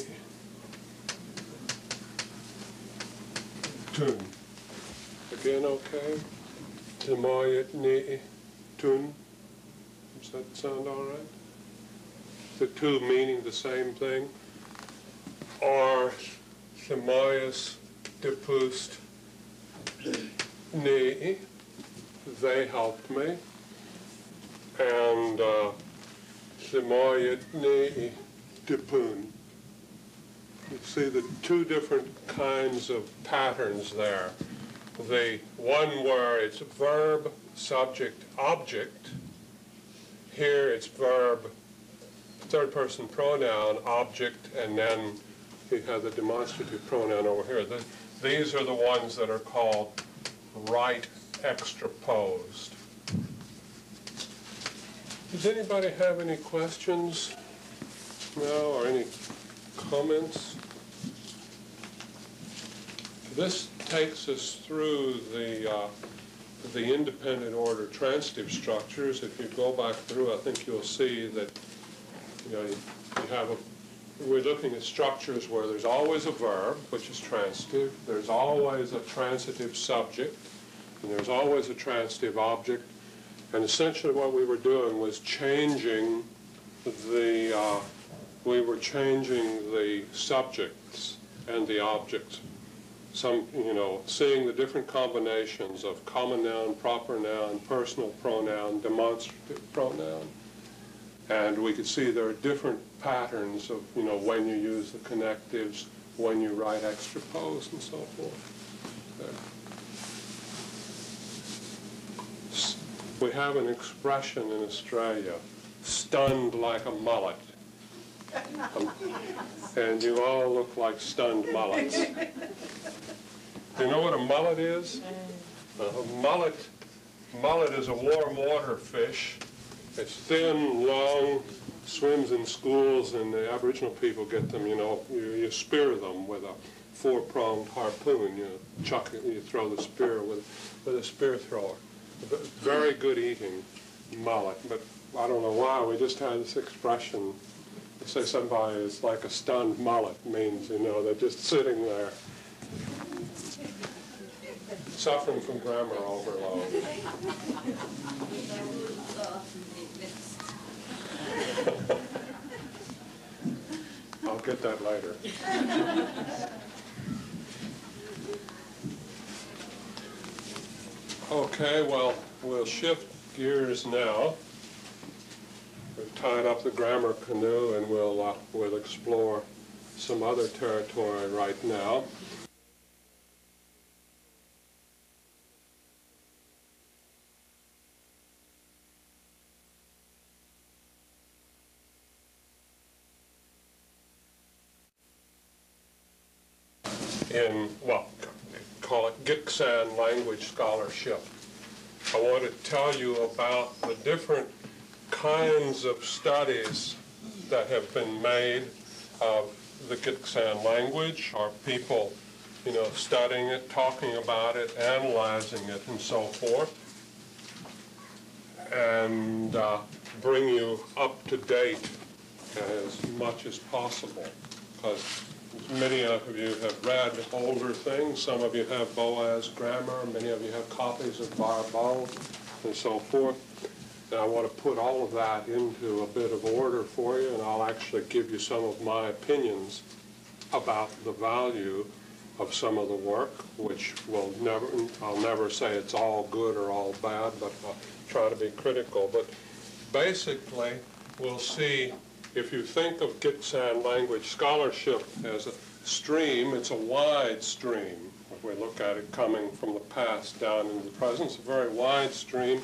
tun. Again, okay. Shemoyet ni tun. Does that sound all right? The two meaning the same thing. Or Shemoyes depust ni. They helped me. And Shemoyet ni depun. You see the two different kinds of patterns there. The one where it's verb, subject, object. Here it's verb, third person pronoun, object, and then you have the demonstrative pronoun over here. These are the ones that are called right extraposed. Does anybody have any questions now or any comments? This takes us through the independent order transitive structures. If you go back through, I think you'll see that you have we're looking at structures where there's always a verb, which is transitive. There's always a transitive subject, and there's always a transitive object. And essentially, what we were doing was changing the subjects and the objects. Seeing the different combinations of common noun, proper noun, personal pronoun, demonstrative pronoun. And we could see there are different patterns of, when you use the connectives, when you write extrapose and so forth. We have an expression in Australia, stunned like a mullet. And you all look like stunned mullets. Do you know what a mullet is? A mullet is a warm water fish. It's thin, long, swims in schools, and the Aboriginal people get them, you spear them with a four-pronged harpoon. You chuck it, you throw the spear with a spear thrower. Very good eating mullet, but I don't know why, we just had this expression You say somebody is like a stunned mullet, means, you know, they're just sitting there suffering from grammar overload. I'll get that later. Okay, well, we'll shift gears now. We've tied up the grammar canoe, and we'll explore some other territory right now. Call it Gitksan language scholarship. I want to tell you about the different kinds of studies that have been made of the Gitksan language, or people, you know, studying it, talking about it, analyzing it, and so forth, and bring you up to date as much as possible, because many of you have read older things. Some of you have Boas grammar. Many of you have copies of Barbeau and so forth. And I want to put all of that into a bit of order for you, and I'll actually give you some of my opinions about the value of some of the work, which I'll never say it's all good or all bad, but I'll try to be critical. But basically, we'll see. If you think of Gitksan language scholarship as a stream, it's a wide stream. If we look at it coming from the past down into the present, it's a very wide stream,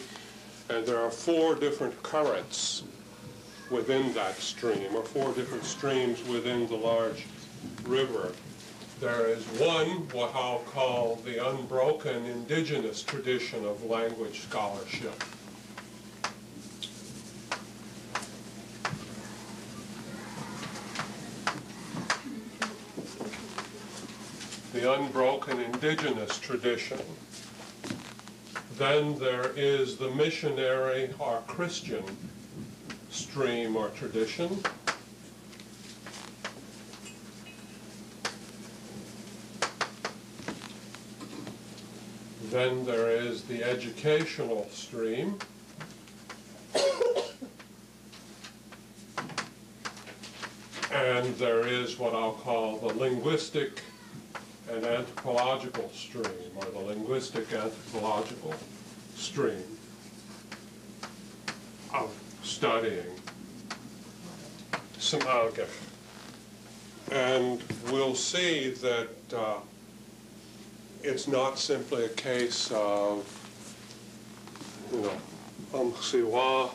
and there are 4 different currents within that stream, or 4 different streams within the large river. There is one, what I'll call the unbroken indigenous tradition of language scholarship. The unbroken indigenous tradition. Then there is the missionary or Christian stream or tradition. Then there is the educational stream. And there is what I'll call the linguistic and anthropological stream, or the linguistic anthropological stream of studying Samalgach. And we'll see that it's not simply a case of, you know, Siwa,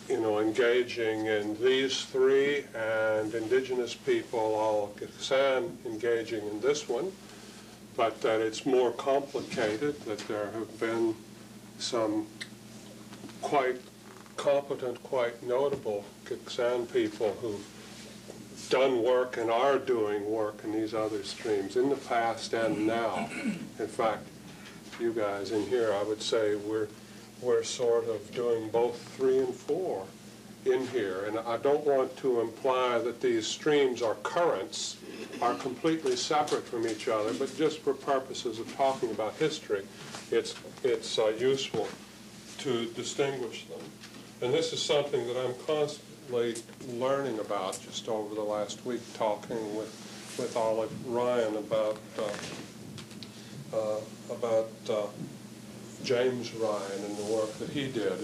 engaging in these 3, and indigenous people, all Gitksan, engaging in this one, but that it's more complicated, that there have been some quite competent, quite notable Gitksan people who've done work and are doing work in these other streams in the past and now. In fact, you guys in here, I would say we're sort of doing both 3 and 4 in here. And I don't want to imply that these streams or currents are completely separate from each other, but just for purposes of talking about history, it's useful to distinguish them. And this is something that I'm constantly learning about just over the last week, talking with Olive Ryan about James Ryan and the work that he did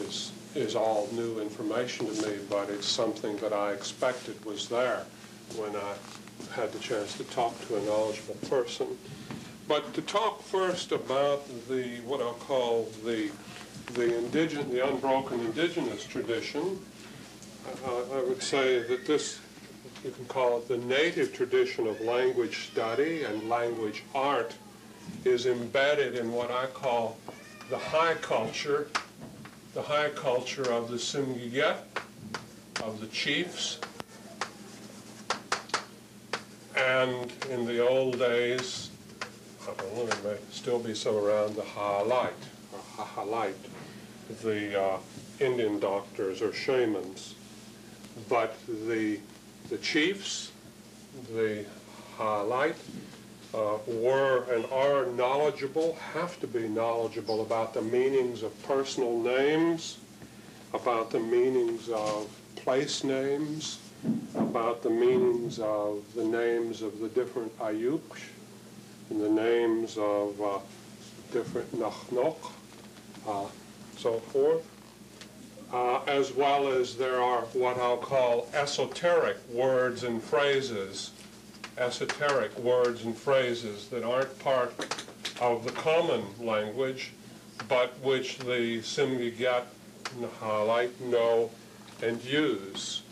is all new information to me, but it's something that I expected was there when I had the chance to talk to a knowledgeable person. But to talk first about what I'll call the unbroken indigenous tradition, I would say that this, you can call it the native tradition of language study and language art, is embedded in what I call the high culture of the Simgiyet, of the chiefs, and in the old days, I don't know, there may still be some around, the Ha'alite, or Hahalite, the Indian doctors or shamans. but the chiefs, the highlight, were and are knowledgeable, have to be knowledgeable about the meanings of personal names, about the meanings of place names, about the meanings of the names of the different ayuks, and the names of different nachnok, so forth. As well as there are what I'll call esoteric words and phrases, that aren't part of the common language, but which the Simgigat know and use.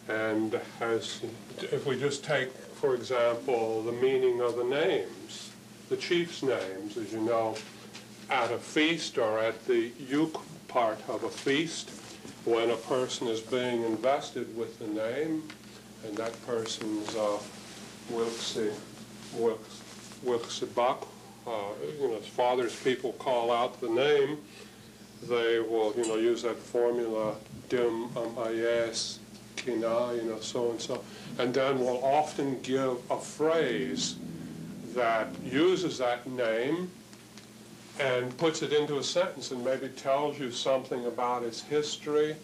And as if we just take, for example, the meaning of the names, the chief's names, as you know, at a feast or at the yuk part of a feast, when a person is being invested with the name, and that person's wilksibak, his father's people call out the name, they will, use that formula, dim ayes kina, so and so, and then will often give a phrase that uses that name and puts it into a sentence and maybe tells you something about its history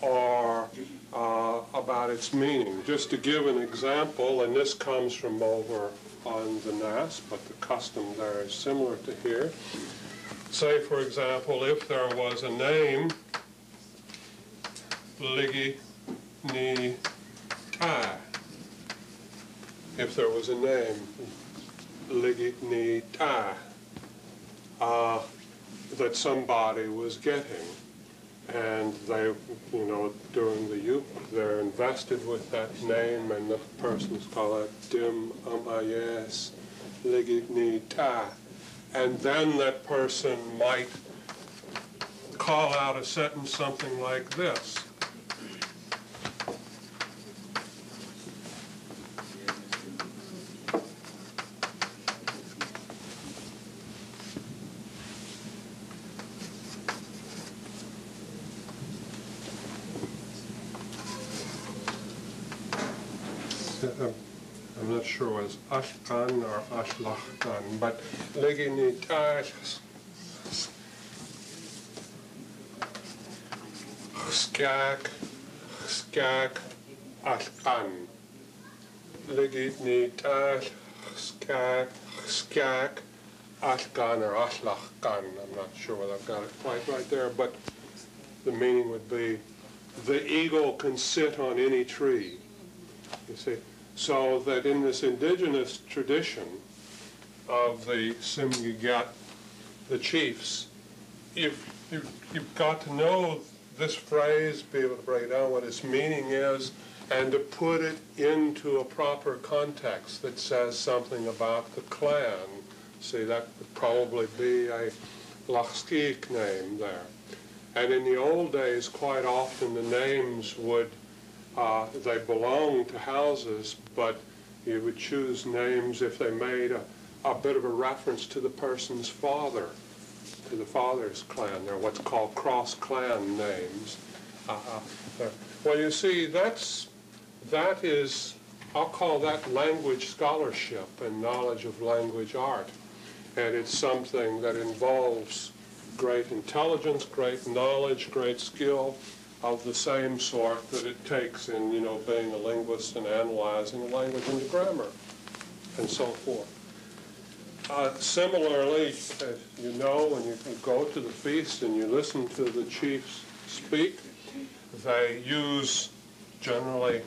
or about its meaning. Just to give an example, and this comes from over on the Nas, but the custom there is similar to here. Say, for example, if there was a name, Ligi Ni Tai. If there was a name, Ligi Ni Tai, that somebody was getting, and they, during the yuk, they're invested with that name, and the person's called dim ayes Ligi Ni Tai. And then that person might call out a sentence something like this. I'm not sure it was Ashkan or Ashlachkan, but Leginitas Skak Ashkan. Leginitas Skak Ashkan or Ashlachkan. I'm not sure whether I've got it quite right there, but the meaning would be the eagle can sit on any tree. You see? So that in this indigenous tradition of the Simgigat, the chiefs, you've got to know this phrase, be able to break down what its meaning is, and to put it into a proper context that says something about the clan. See, that would probably be a Lachskik name there. And in the old days, quite often the names would they belonged to houses, but you would choose names if they made a bit of a reference to the person's father, to the father's clan. They're what's called cross-clan names. Well, you see, that is, I'll call that language scholarship and knowledge of language art. And it's something that involves great intelligence, great knowledge, great skill, of the same sort that it takes in, being a linguist and analyzing a language into grammar, and so forth. Similarly, as you know, when you go to the feast and you listen to the chiefs speak, they use generally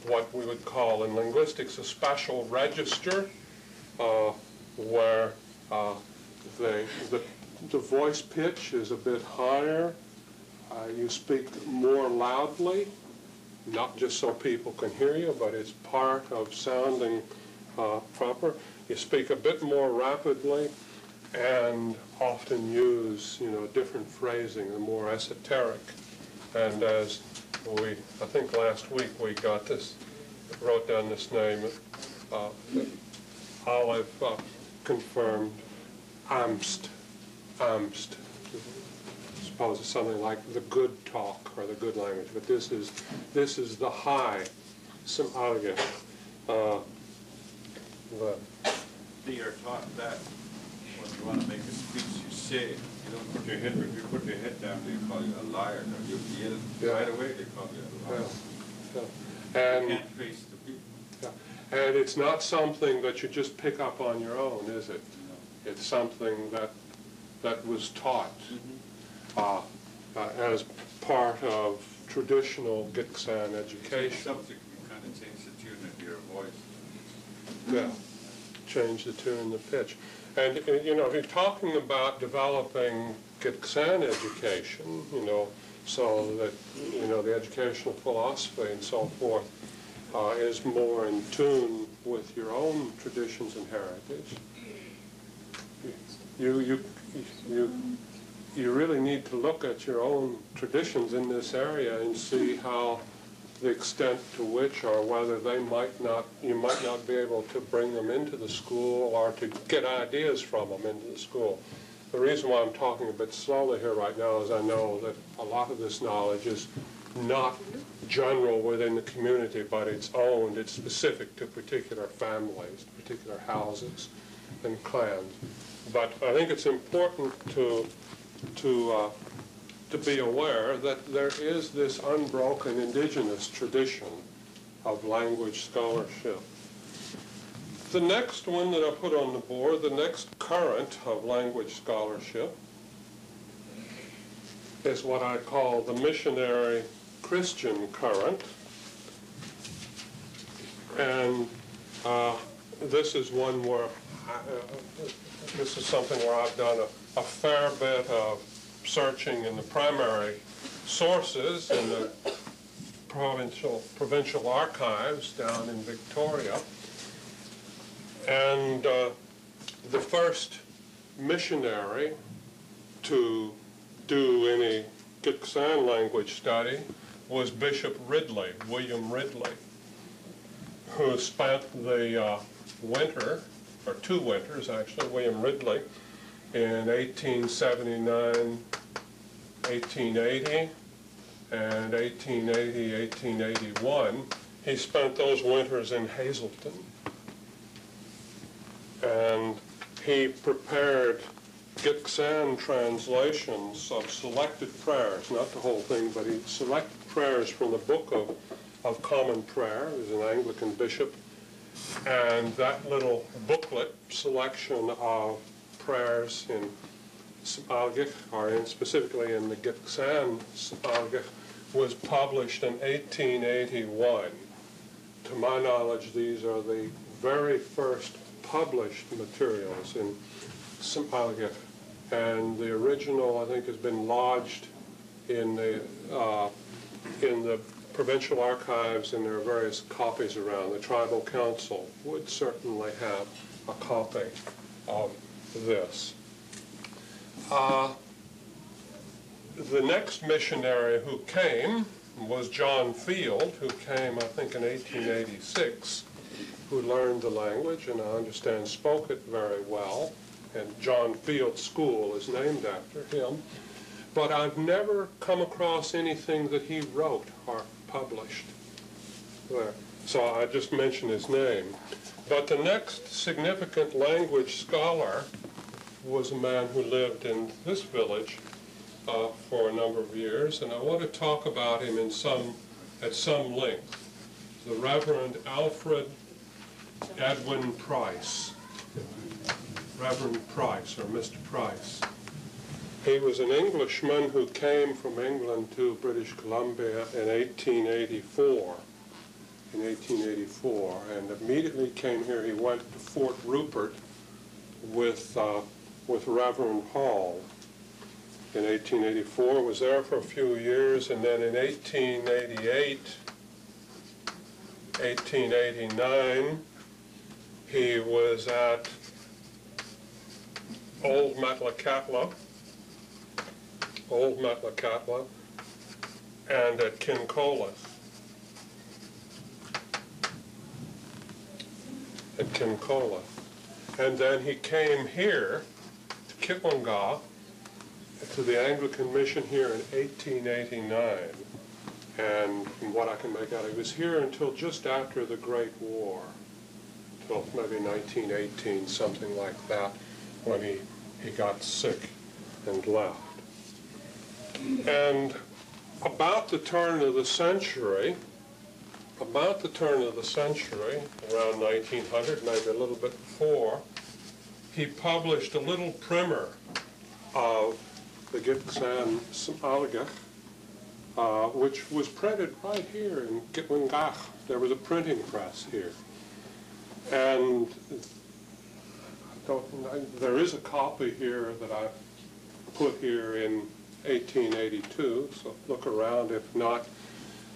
what we would call in linguistics a special register, where the voice pitch is a bit higher. You speak more loudly, not just so people can hear you, but it's part of sounding proper. You speak a bit more rapidly and often use, different phrasing, the more esoteric. And as I think last week we got this, wrote down this name, Olive confirmed, Amst. suppose it's something like the good talk or the good language, but this is the high Algic. They are taught that when you want to make a speech, you say it. You don't put your head, if you put your head down, they call you a liar. You get it right away, they call you a liar. And, You can't face the people. and it's not something that you just pick up on your own, is it? It's something that was taught as part of traditional Gitksan education. Something you kind of change the tune of your voice. Yeah, change the tune, the pitch. And, you know, if you're talking about developing Gitksan education, you know, so that, you know, the educational philosophy and so forth is more in tune with your own traditions and heritage, you really need to look at your own traditions in this area and see how the extent to which or whether you might not be able to bring them into the school or to get ideas from them into the school. The reason why I'm talking a bit slowly here right now is I know that a lot of this knowledge is not general within the community, but it's owned, it's specific to particular families, particular houses and clans. But I think it's important to be aware that there is this unbroken indigenous tradition of language scholarship. The next one that I put on the board, the next current of language scholarship, is what I call the missionary Christian current. And this is one where, this is something where I've done a fair bit of searching in the primary sources in the provincial archives down in Victoria. And the first missionary to do any Gitksan language study was Bishop Ridley, William Ridley, who spent the winter, or 2 winters actually, William Ridley, in 1879, 1880, and 1880, 1881. He spent those winters in Hazelton. And he prepared Gitksan translations of selected prayers, not the whole thing, but he selected prayers from the Book of Common Prayer. He was an Anglican bishop. And that little booklet selection of prayers in Algic, or specifically in the Gitksan Algic, was published in 1881. To my knowledge, these are the very first published materials in Algic, and the original, I think, has been lodged in the provincial archives, and there are various copies around. The tribal council would certainly have a copy of this. The next missionary who came was John Field, who came, I think, in 1886, who learned the language and I understand spoke it very well. And John Field School is named after him. But I've never come across anything that he wrote or published there. So I just mentioned his name. But the next significant language scholar was a man who lived in this village for a number of years, and I want to talk about him at some length. The Reverend Alfred Edwin Price. Reverend Price, or Mr. Price. He was an Englishman who came from England to British Columbia in 1884. And immediately came here. He went to Fort Rupert with Reverend Hall in 1884, was there for a few years, and then in 1889, he was at Old Metlakatla, and at Kincolith. And then he came here to Kitwanga to the Anglican mission here in 1889. And from what I can make out, he was here until just after the Great War, till maybe 1918, something like that, when he got sick and left. And about the turn of the century, around 1900, maybe a little bit before, he published a little primer of the Gitksan Algach, which was printed right here in Gitksan. There was a printing press here. And there is a copy here that I put here in 1882, so look around. If not,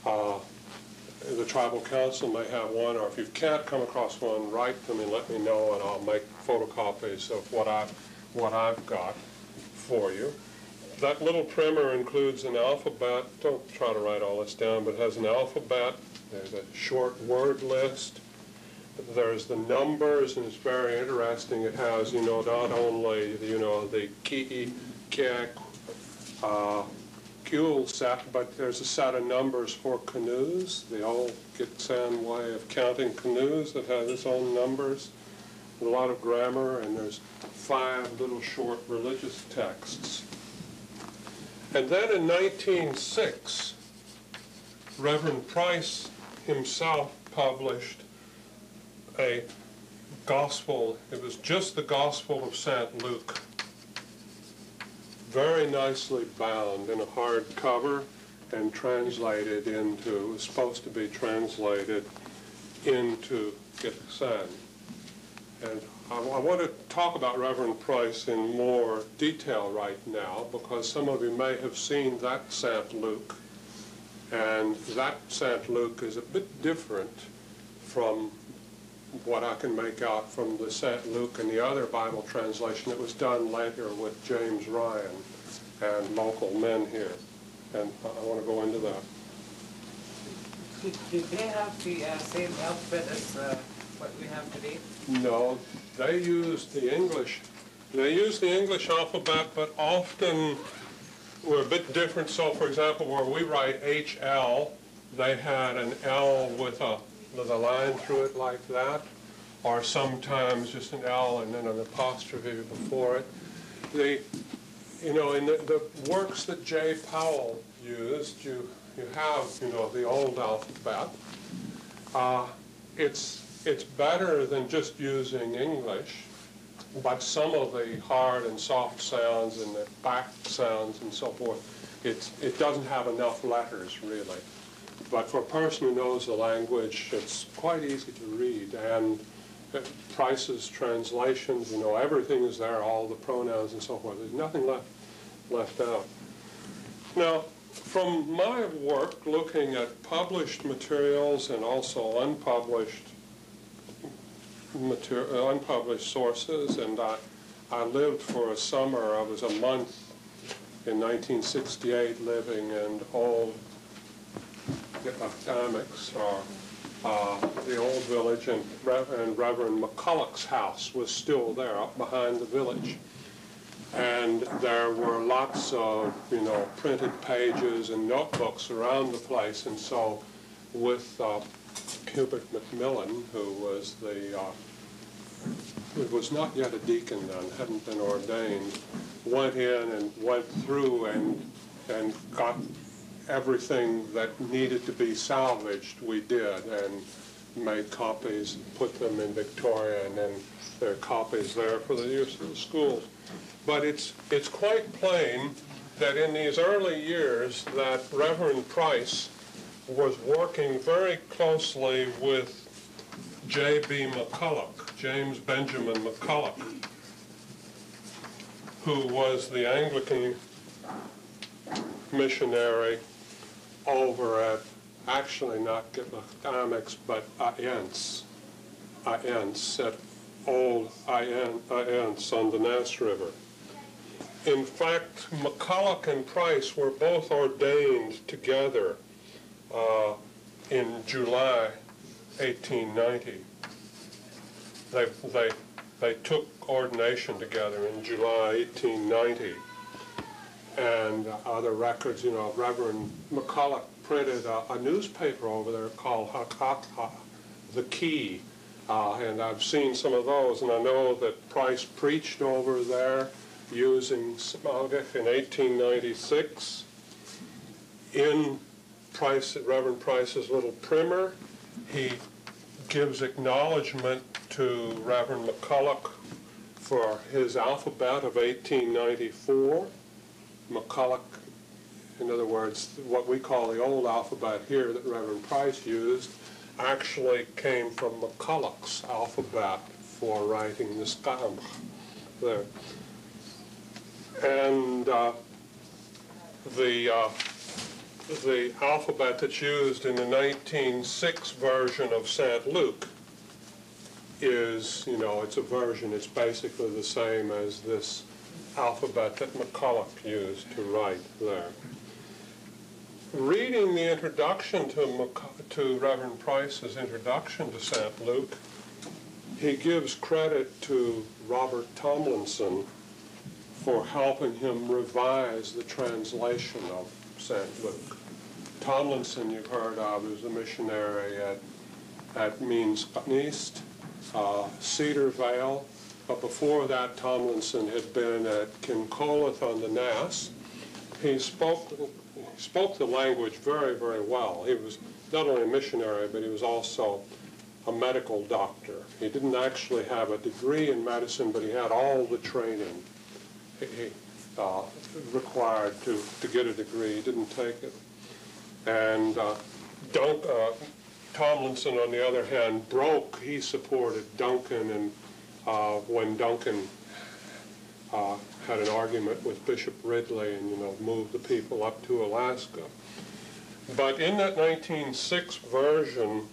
the Tribal Council may have one, or if you can't come across one, write to me and let me know, and I'll make photocopies of what I've got for you. That little primer includes an alphabet. Don't try to write all this down, but it has an alphabet. There's a short word list. There's the numbers, and it's very interesting. It has, not only, the ki, kek, Kuhl set, but there's a set of numbers for canoes, the old Gitksan way of counting canoes that has its own numbers, a lot of grammar, and there's 5 little short religious texts. And then in 1906, Reverend Price himself published a gospel. It was just the Gospel of St. Luke, very nicely bound in a hardcover and translated into, it was supposed to be translated into Gitksan. And I want to talk about Reverend Price in more detail right now, because some of you may have seen that St. Luke, and that St. Luke is a bit different from what I can make out from the St. Luke and the other Bible translation that was done later with James Ryan and local men here. And I want to go into that. Did they have the same alphabet as what we have today? No, they used the English. They used the English alphabet, but often were a bit different. So, for example, where we write HL, they had an L with a line through it like that, or sometimes just an L and then an apostrophe before it. In the works that J. Powell used, you have, the old alphabet. It's better than just using English, but some of the hard and soft sounds and the back sounds and so forth, it doesn't have enough letters, really. But for a person who knows the language, it's quite easy to read. And Price's translations, everything is there, all the pronouns and so forth. There's nothing left out. Now, from my work looking at published materials and also unpublished sources, and I lived for a summer, I was a month in 1968 living in old Gitksan, or the old village, and Reverend McCulloch's house was still there up behind the village. And there were lots of, printed pages and notebooks around the place. And so with Hubert McMillan, who was not yet a deacon then, hadn't been ordained, went in and went through and got everything that needed to be salvaged, we did, and made copies, put them in Victoria, and then there are copies there for the use of the schools. But it's quite plain that in these early years that Reverend Price was working very closely with J.B. McCulloch, James Benjamin McCulloch, who was the Anglican missionary over at, actually not Gitksan, but Aents at Old Aents on the Nass River. In fact, McCulloch and Price were both ordained together in July 1890. They took ordination together in July 1890. and other records. You know, Reverend McCulloch printed a newspaper over there called Hakaka, The Key, and I've seen some of those, and I know that Price preached over there using Smalgach in 1896. In Reverend Price's little primer, he gives acknowledgement to Reverend McCulloch for his alphabet of 1894. McCulloch, in other words, what we call the old alphabet here that Reverend Price used, actually came from McCulloch's alphabet for writing the Skamch there. And the alphabet that's used in the 1906 version of St. Luke is, you know, it's a version, it's basically the same as this alphabet that McCulloch used to write there. Reading the introduction to Reverend Price's introduction to St. Luke, he gives credit to Robert Tomlinson for helping him revise the translation of St. Luke. Tomlinson, you've heard of, was a missionary at Means-East, Cedar Vale, but before that Tomlinson had been at Kincolith on the Nass. He spoke the language very, very well. He was not only a missionary, but he was also a medical doctor. He didn't actually have a degree in medicine, but he had all the training he required to get a degree. He didn't take it. And Tomlinson, on the other hand, he supported Duncan, and when Duncan had an argument with Bishop Ridley and, you know, moved the people up to Alaska. But in that 1906 version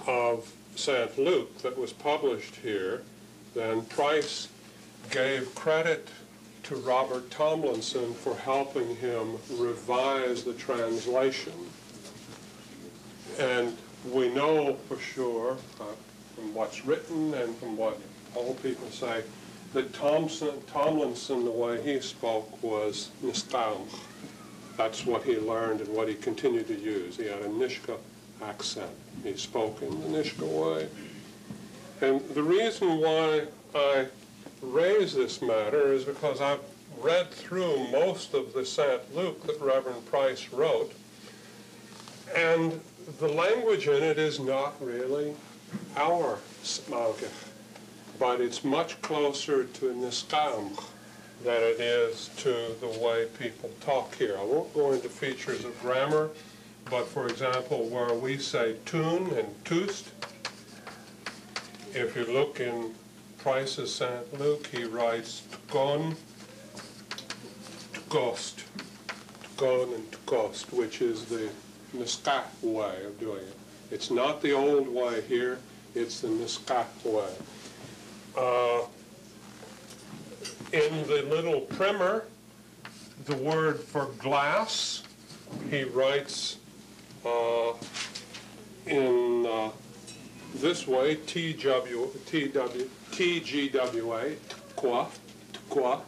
of St. Luke that was published here, then Price gave credit to Robert Tomlinson for helping him revise the translation. And we know for sure from what's written and from what all people say that Tomlinson, the way he spoke was Niskamch. That's what he learned and what he continued to use. He had a Nishka accent. He spoke in the Nishka way. And the reason why I raise this matter is because I've read through most of the St. Luke that Reverend Price wrote, and the language in it is not really our Smalgach, but it's much closer to Niskamch than it is to the way people talk here. I won't go into features of grammar, but for example, where we say tune and toost, if you look in Price's St. Luke, he writes tgon, tgost, tgon and tgost, which is the Niskak way of doing it. It's not the old way here, it's the Niskak way. In the little primer, the word for glass, he writes in this way, TGWA, tqua,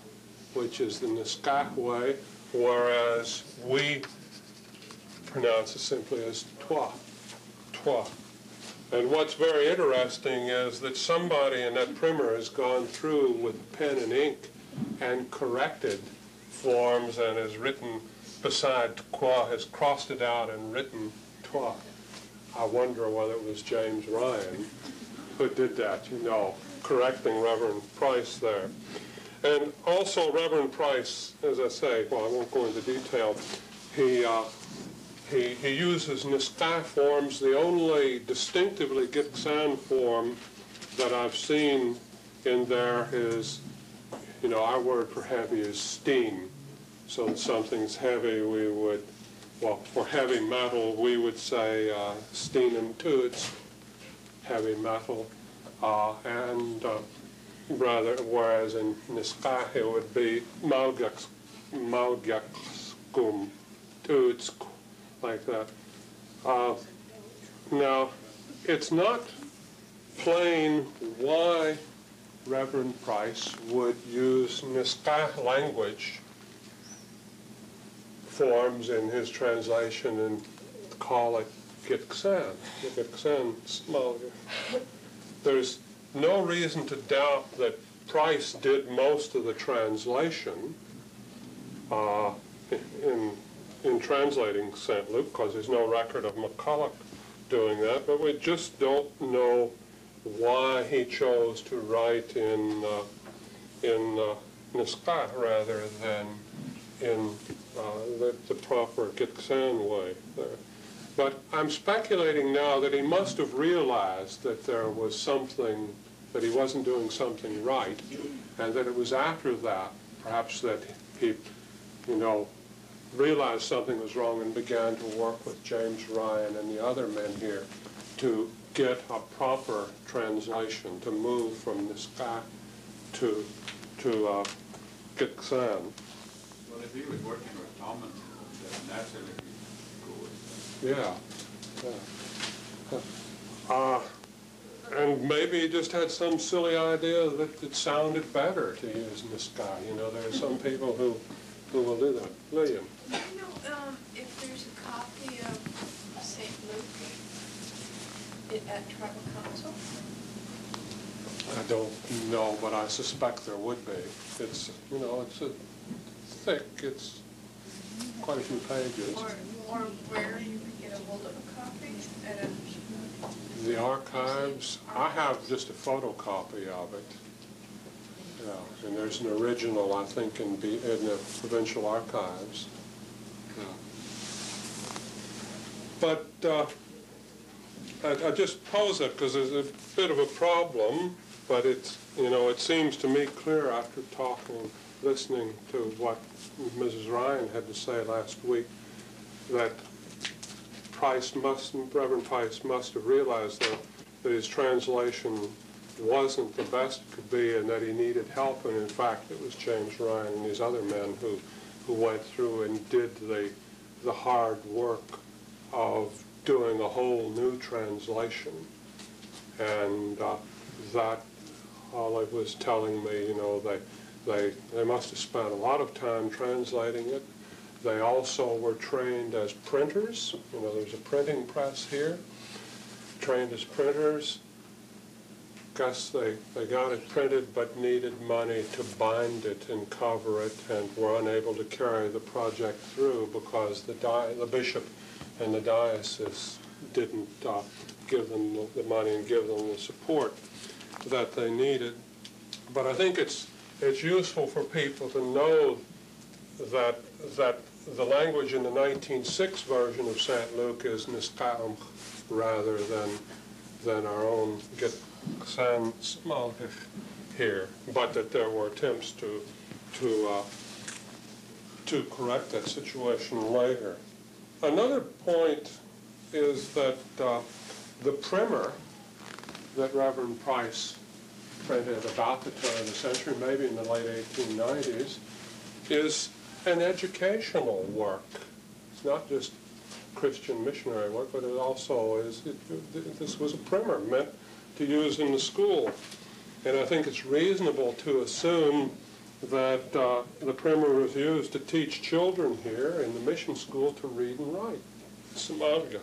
which is the Niskak way, whereas we pronounce it simply as twa. And what's very interesting is that somebody in that primer has gone through with pen and ink and corrected forms and has written beside tqua, has crossed it out and written twa. I wonder whether it was James Ryan who did that, you know, correcting Reverend Price there. And also Reverend Price, as I say, well, I won't go into detail, he uses Niskak forms. The only distinctively Gitksan form that I've seen in there is, you know, our word for heavy is steam. So if something's heavy, we would, well, for heavy metal, we would say steen and toots, heavy metal, whereas in Niskak it would be malgakskum, toots, like that. Now, it's not plain why Reverend Price would use Niskak language forms in his translation and call it Gitksan, Gitksan Smalge. There's no reason to doubt that Price did most of the translation in translating St. Luke, because there's no record of McCulloch doing that, but we just don't know why he chose to write in Niska rather than in the proper Gitksan way there. But I'm speculating now that he must have realized that there was something, that he wasn't doing something right, and that it was after that, perhaps, that he, realized something was wrong and began to work with James Ryan and the other men here to get a proper translation, to move from Niska to Gitksan. Well, if he was working with Tommen, then naturally he'd go with Yeah. And maybe he just had some silly idea that it sounded better to use Niska. There are some people who will do that. William? Do you know if there's a copy of St. Luke at Tribal Council? I don't know, but I suspect there would be. It's, it's thick. It's quite a few pages. Or where you could get a hold of a copy at a... The archives, I have just a photocopy of it. Yeah, and there's an original, I think, in the provincial archives. Yeah. But I just pose it because there's a bit of a problem, but it's, it seems to me clear after listening to what Mrs. Ryan had to say last week, that Reverend Price must have realized that his translation wasn't the best it could be and that he needed help, and in fact it was James Ryan and these other men who went through and did the hard work of doing a whole new translation. And that Olive was telling me, they must have spent a lot of time translating it. They also were trained as printers. There's a printing press here. Trained as printers. Guess they got it printed but needed money to bind it and cover it, and were unable to carry the project through because the bishop and the diocese didn't give them the money and give them the support that they needed. But I think it's useful for people to know that the language in the 1906 version of St. Luke is Niskaum rather than our own Gitksan Smalge here, but that there were attempts to correct that situation later. Another point is that the primer that Reverend Price printed about the turn of the century, maybe in the late 1890s, is an educational work. It's not just Christian missionary work, but it also is, this was a primer meant to use in the school. And I think it's reasonable to assume that the primer was used to teach children here in the mission school to read and write. Smalge.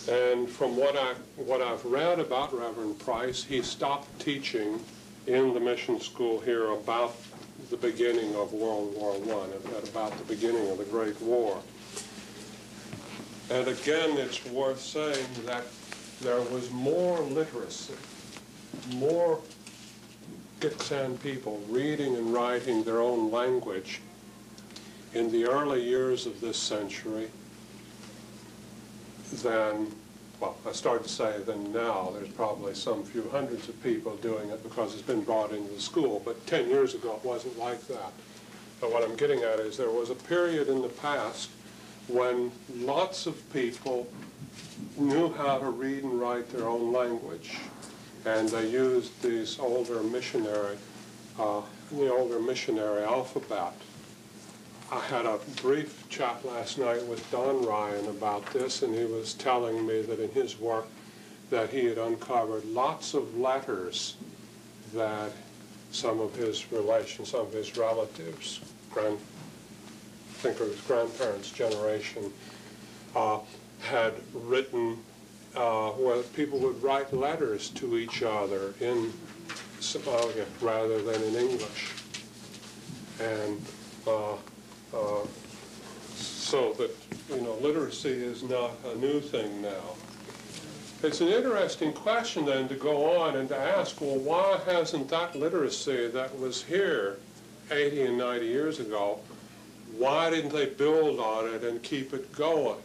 And from what I've read about Reverend Price, he stopped teaching in the mission school here about the beginning of World War I, at about the beginning of the Great War. And again, it's worth saying that there was more literacy, more Gitksan people reading and writing their own language in the early years of this century than, well, I start to say than now. There's probably some few hundreds of people doing it because it's been brought into the school, but 10 years ago it wasn't like that. But what I'm getting at is there was a period in the past when lots of people knew how to read and write their own language, and they used these the older missionary alphabet. I had a brief chat last night with Don Ryan about this, and he was telling me that in his work that he had uncovered lots of letters that some of his relations, some of his relatives, think of his grandparents' generation, had written where people would write letters to each other in Somalia rather than in English. And so that, literacy is not a new thing now. It's an interesting question then to go on and to ask, well, why hasn't that literacy that was here 80 and 90 years ago, why didn't they build on it and keep it going?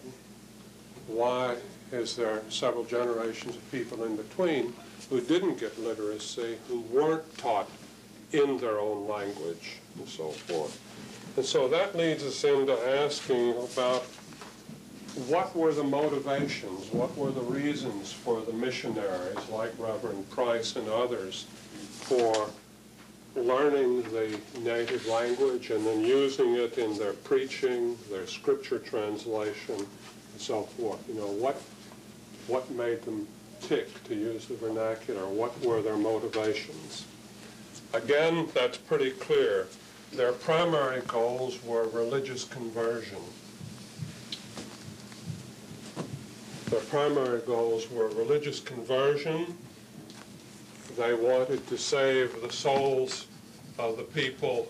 Why is there several generations of people in between who didn't get literacy, who weren't taught in their own language, and so forth? And so that leads us into asking about what were the motivations, what were the reasons for the missionaries like Reverend Price and others for learning the native language and then using it in their preaching, their scripture translation, and so forth. What made them tick, to use the vernacular? What were their motivations? Again, that's pretty clear. Their primary goals were religious conversion. Their primary goals were religious conversion. They wanted to save the souls of the people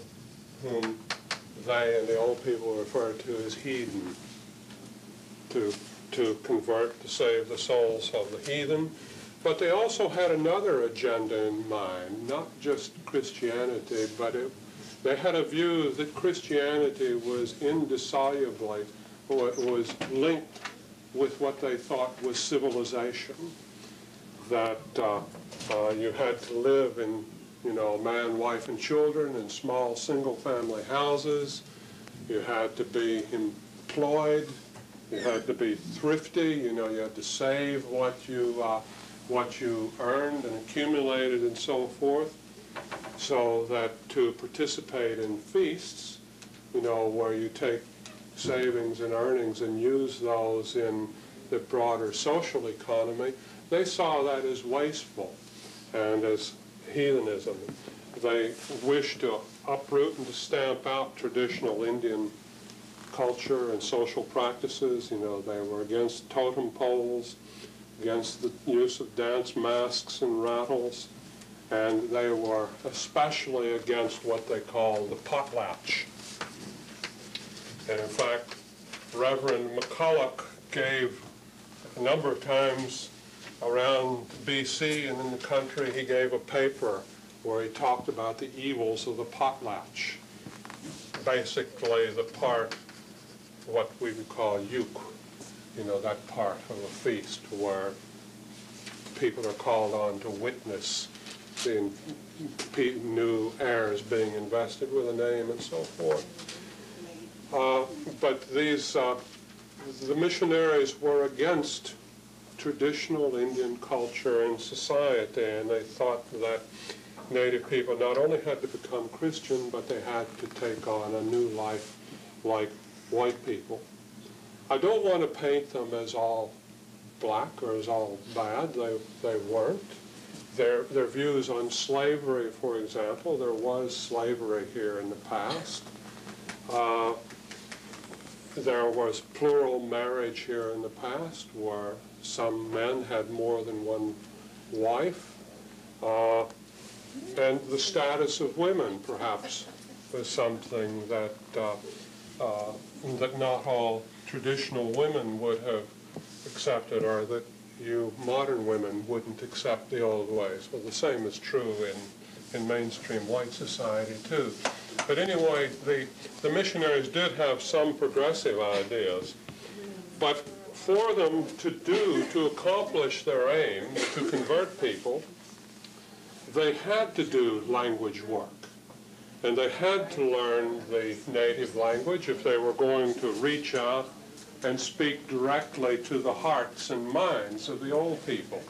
whom they and the old people referred to as heathen, to convert, to save the souls of the heathen. But they also had another agenda in mind, not just Christianity, but they had a view that Christianity was indissolubly, or it was linked with what they thought was civilization, that you had to live in, man, wife, and children in small single-family houses. You had to be employed. You had to be thrifty. You had to save what you earned and accumulated and so forth, so that to participate in feasts, where you take savings and earnings and use those in the broader social economy, they saw that as wasteful and as heathenism. They wished to uproot and to stamp out traditional Indian culture and social practices. They were against totem poles, against the use of dance masks and rattles, and they were especially against what they called the potlatch. And in fact, Reverend McCulloch gave a number of times around BC and in the country, he gave a paper where he talked about the evils of the potlatch. Basically, the part, what we would call uke, that part of a feast where people are called on to witness the new heirs being invested with a name and so forth. But the missionaries were against traditional Indian culture and society, and they thought that Native people not only had to become Christian, but they had to take on a new life like white people. I don't want to paint them as all black or as all bad. They weren't. Their views on slavery, for example, there was slavery here in the past. There was plural marriage here in the past, where some men had more than one wife. And the status of women, perhaps, was something that not all traditional women would have accepted, or that you modern women wouldn't accept the old ways. Well, the same is true in mainstream white society, too. But anyway, the missionaries did have some progressive ideas. But for them to accomplish their aim, to convert people, they had to do language work. And they had to learn the native language if they were going to reach out and speak directly to the hearts and minds of the old people.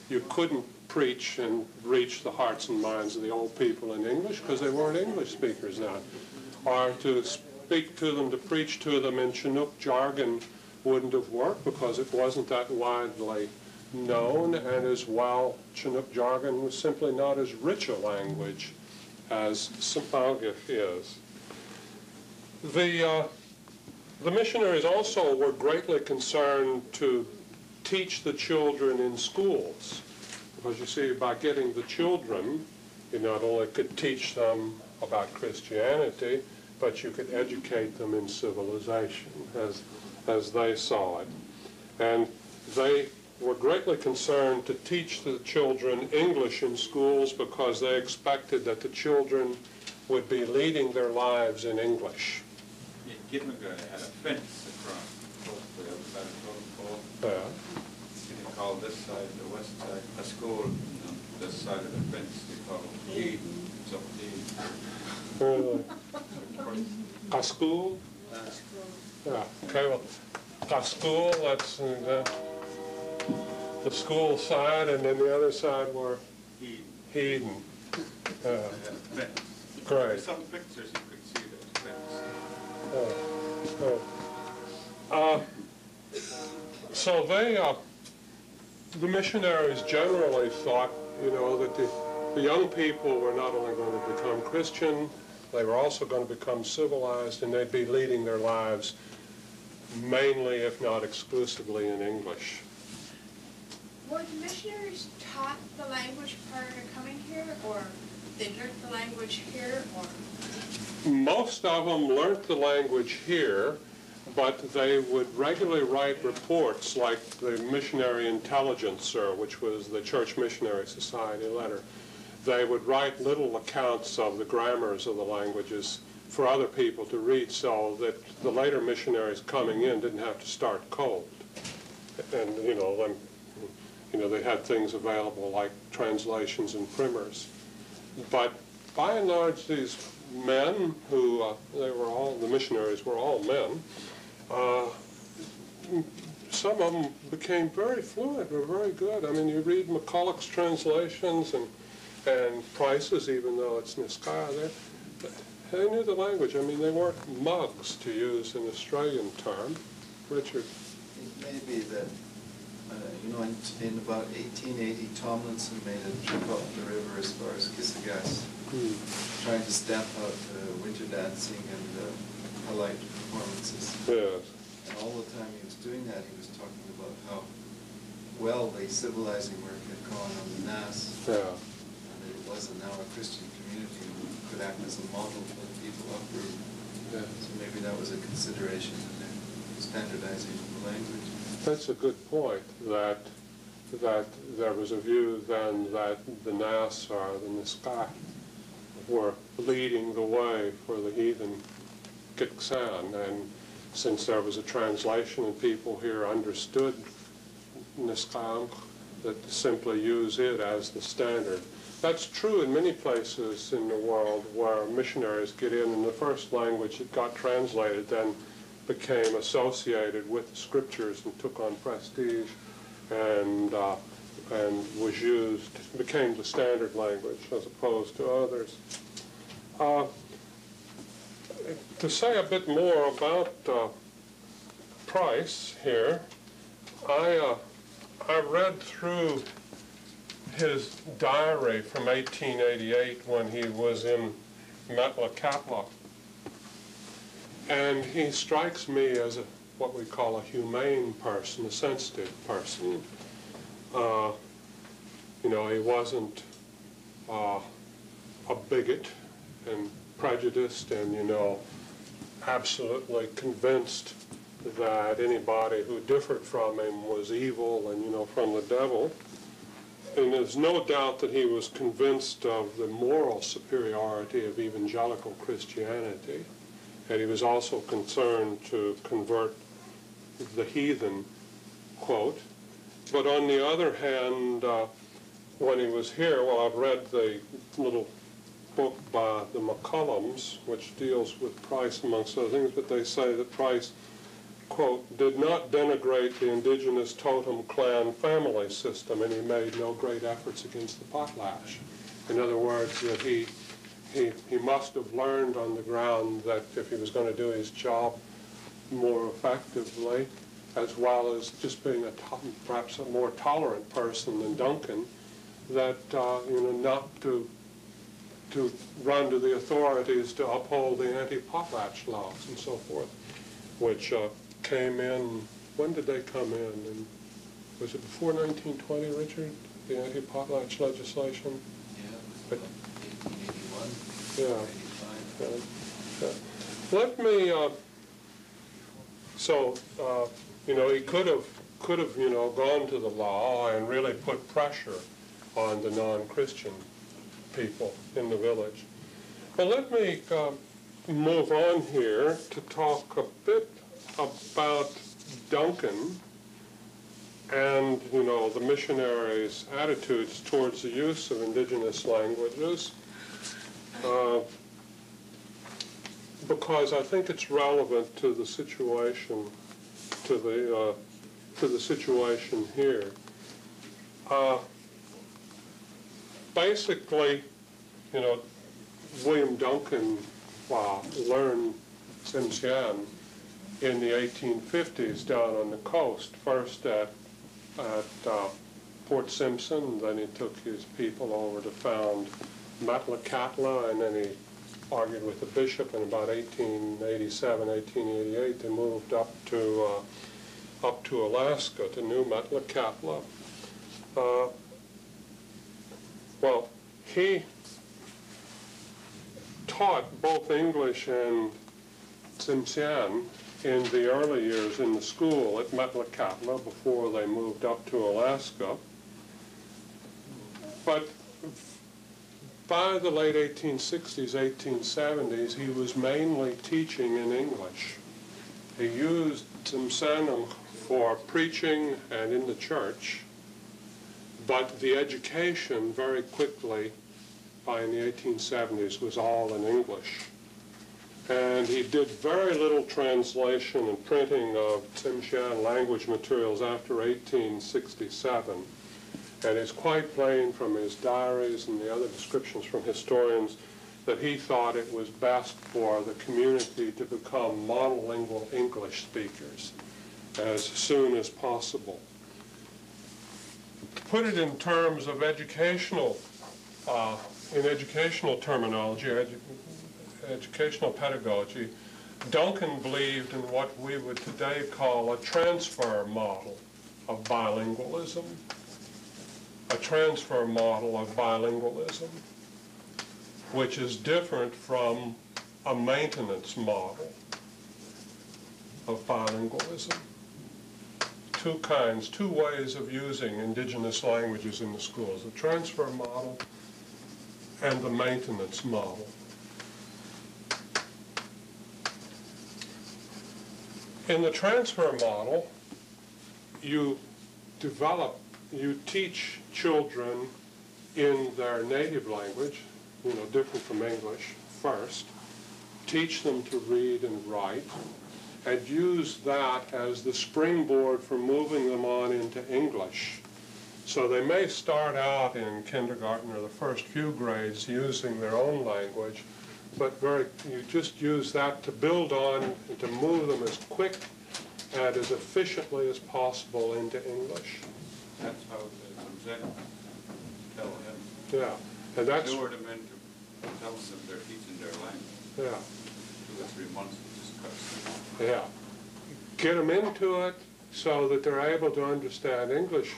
You couldn't preach and reach the hearts and minds of the old people in English because they weren't English speakers now. Or to speak to them, to preach to them in Chinook jargon wouldn't have worked because it wasn't that widely known, and as well, Chinook jargon was simply not as rich a language as Sampalgif is. The missionaries also were greatly concerned to teach the children in schools. Because you see, by getting the children, you not only could teach them about Christianity, but you could educate them in civilization as they saw it. And they were greatly concerned to teach the children English in schools because they expected that the children would be leading their lives in English. In Gitman had a fence across the other side of the totem pole. Yeah. They call this side, the west side, a school, and this side of the fence they call Eden, Really? A school? Yeah. Okay, well, a school, that's the school side, and then the other side were Eden. Great. Some pictures you could see those fences. So they, the missionaries generally thought, you know, that the young people were not only going to become Christian, they were also going to become civilized, and they'd be leading their lives mainly, if not exclusively, in English. Were the missionaries taught the language prior to coming here, or they learned the language here, or? Most of them learned the language here, but they would regularly write reports like the Missionary Intelligencer, which was the Church Missionary Society letter. They would write little accounts of the grammars of the languages for other people to read so that the later missionaries coming in didn't have to start cold. And, you know, they had things available like translations and primers. But by and large, these men who, the missionaries were all men, some of them became very fluent, were very good. I mean, you read McCulloch's translations and Price's, even though it's Niskaya, they knew the language. I mean, they weren't mugs, to use an Australian term. Richard? It may be that, you know, in about 1880, Tomlinson made a trip up the river as far as Kissagass, trying to stamp out winter dancing and polite performances. Yes. And all the time he was doing that, he was talking about how well the civilizing work had gone on the Nass. Yeah. And that it was now a Christian community who could act as a model for the people uproot. Yeah. So maybe that was a consideration in their standardizing of the language. That's a good point, that there was a view then that the Nass or the Niskaya were leading the way for the heathen Gitksan, and since there was a translation and people here understood Niskaya, that simply use it as the standard. That's true in many places in the world where missionaries get in and the first language that got translated then became associated with the scriptures and took on prestige and was used, became the standard language as opposed to others. To say a bit more about Price here, I read through his diary from 1888 when he was in Metlakatla, and he strikes me as what we call a humane person, a sensitive person. You know, he wasn't a bigot and prejudiced and, you know, absolutely convinced that anybody who differed from him was evil and, you know, from the devil. And there's no doubt that he was convinced of the moral superiority of evangelical Christianity. And he was also concerned to convert the heathen, quote. But on the other hand, when he was here, well, I've read the little book by the McCullums, which deals with Price, amongst other things, but they say that Price, quote, did not denigrate the indigenous totem clan family system, and he made no great efforts against the potlatch. In other words, that he must have learned on the ground that if he was going to do his job more effectively, as well as just being perhaps a more tolerant person than Duncan, that you know, not to run to the authorities to uphold the anti-potlatch laws and so forth. which came in, when did they come in? And was it before 1920, Richard, the anti-potlatch legislation? Yeah, But- 1881, Yeah. 85. Let me, he could have, gone to the law and really put pressure on the non-Christian people in the village. But let me move on here to talk a bit about Duncan and, the missionaries' attitudes towards the use of indigenous languages. Because I think it's relevant to the situation, to the situation here. Basically, William Duncan learned Tsimshian in the 1850s down on the coast, first at Port Simpson, then he took his people over to found Metlakatla, and then he argued with the bishop. In about 1887, 1888, they moved up to Alaska, to New Metlakatla. Well, he taught both English and Tsimshian in the early years in the school at Metlakatla before they moved up to Alaska. But by the late 1860s, 1870s, he was mainly teaching in English. He used Tsimshian for preaching and in the church, but the education very quickly, in the 1870s, was all in English. And he did very little translation and printing of Tsimshian language materials after 1867. And it's quite plain from his diaries and the other descriptions from historians that he thought it was best for the community to become monolingual English speakers as soon as possible. To put it in terms of educational terminology, educational pedagogy, Duncan believed in what we would today call a transfer model of bilingualism. A transfer model of bilingualism, which is different from a maintenance model of bilingualism. Two ways of using indigenous languages in the schools, the transfer model and the maintenance model. In the transfer model, you teach children in their native language, different from English, first, teach them to read and write, and use that as the springboard for moving them on into English. So they may start out in kindergarten or the first few grades using their own language, but you just use that to build on and to move them as quick and as efficiently as possible into English. That's how Tsimshian tell him. Yeah, and that's... Lure them into telling them they're teaching their language. Yeah. 2 or 3 months to discuss. Yeah. Get them into it so that they're able to understand English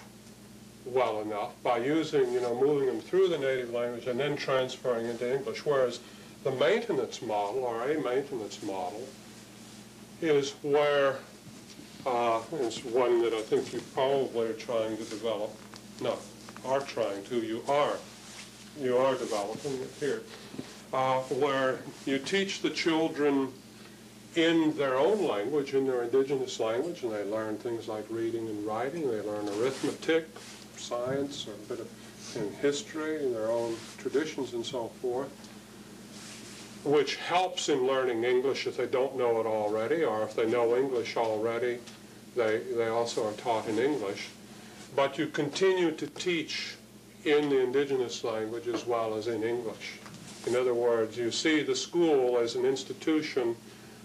well enough by using, moving them through the native language and then transferring into English. Whereas the maintenance model, or a maintenance model, is where, it's one that I think you probably are trying to develop. No, are trying to, you are developing it here. Where you teach the children in their own language, in their indigenous language, and they learn things like reading and writing, they learn arithmetic, science, or a bit of history, and their own traditions and so forth, which helps in learning English if they don't know it already, or if they know English already, they also are taught in English. But you continue to teach in the indigenous language as well as in English. In other words, you see the school as an institution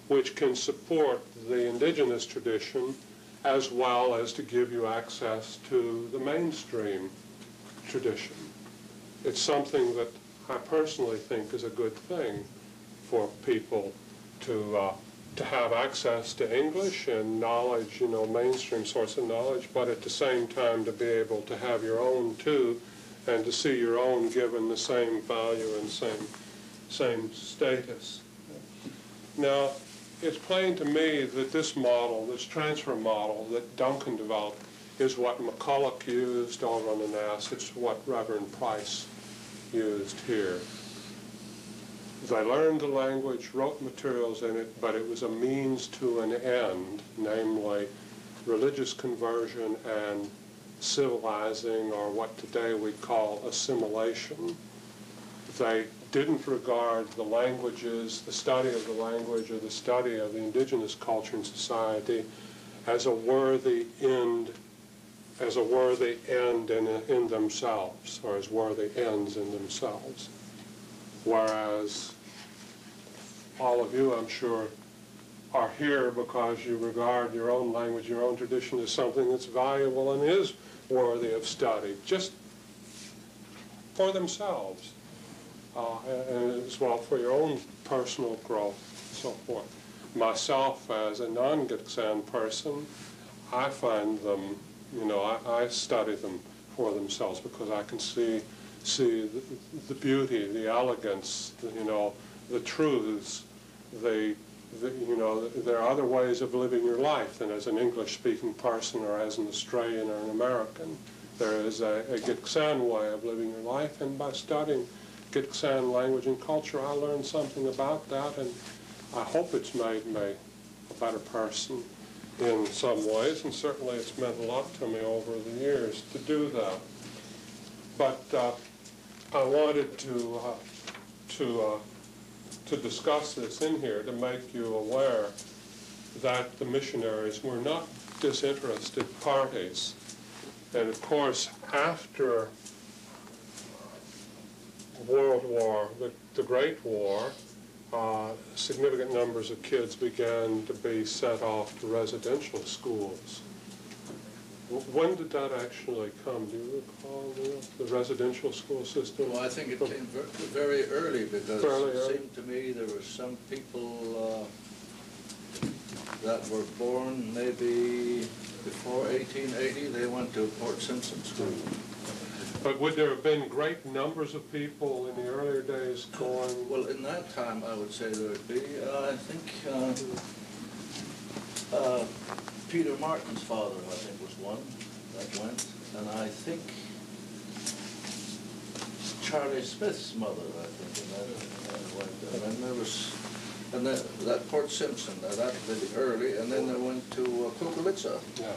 which can support the indigenous tradition as well as to give you access to the mainstream tradition. It's something that I personally think is a good thing for people to to have access to English and knowledge, mainstream source of knowledge, but at the same time to be able to have your own too, and to see your own given the same value and same status. Now, it's plain to me that this model, this transfer model that Duncan developed, is what McCulloch used over on the NAS. It's what Reverend Price used here. They learned the language, wrote materials in it, but it was a means to an end, namely religious conversion and civilizing, or what today we call assimilation. They didn't regard the languages, the study of the language, or the study of the indigenous culture and society as a worthy end, in themselves, or as worthy ends in themselves. Whereas all of you, I'm sure, are here because you regard your own language, your own tradition as something that's valuable and is worthy of study, just for themselves, and as well for your own personal growth and so forth. Myself, as a non-Gitksan person, I find them, I study them for themselves because I can see the beauty, the elegance, the truths. There are other ways of living your life than as an English-speaking person or as an Australian or an American. There is a Gitksan way of living your life, and by studying Gitksan language and culture, I learned something about that, and I hope it's made me a better person in some ways, and certainly it's meant a lot to me over the years to do that. But I wanted to discuss this in here to make you aware that the missionaries were not disinterested parties. And of course, after World War, the Great War, significant numbers of kids began to be sent off to residential schools. When did that actually come? Do you recall, Neil, the residential school system? Well, I think it came very early, because Fairly it early. seemed to me there were some people that were born maybe before 1880. They went to Port Simpson School. But would there have been great numbers of people in the earlier days going? Well, in that time, I would say there would be. I think Peter Martin's father, I think, was one that went, and I think Charlie Smith's mother, I think, went. And then there was, and then that Port Simpson, that really early, and then they went to Kukulitsa. Yeah.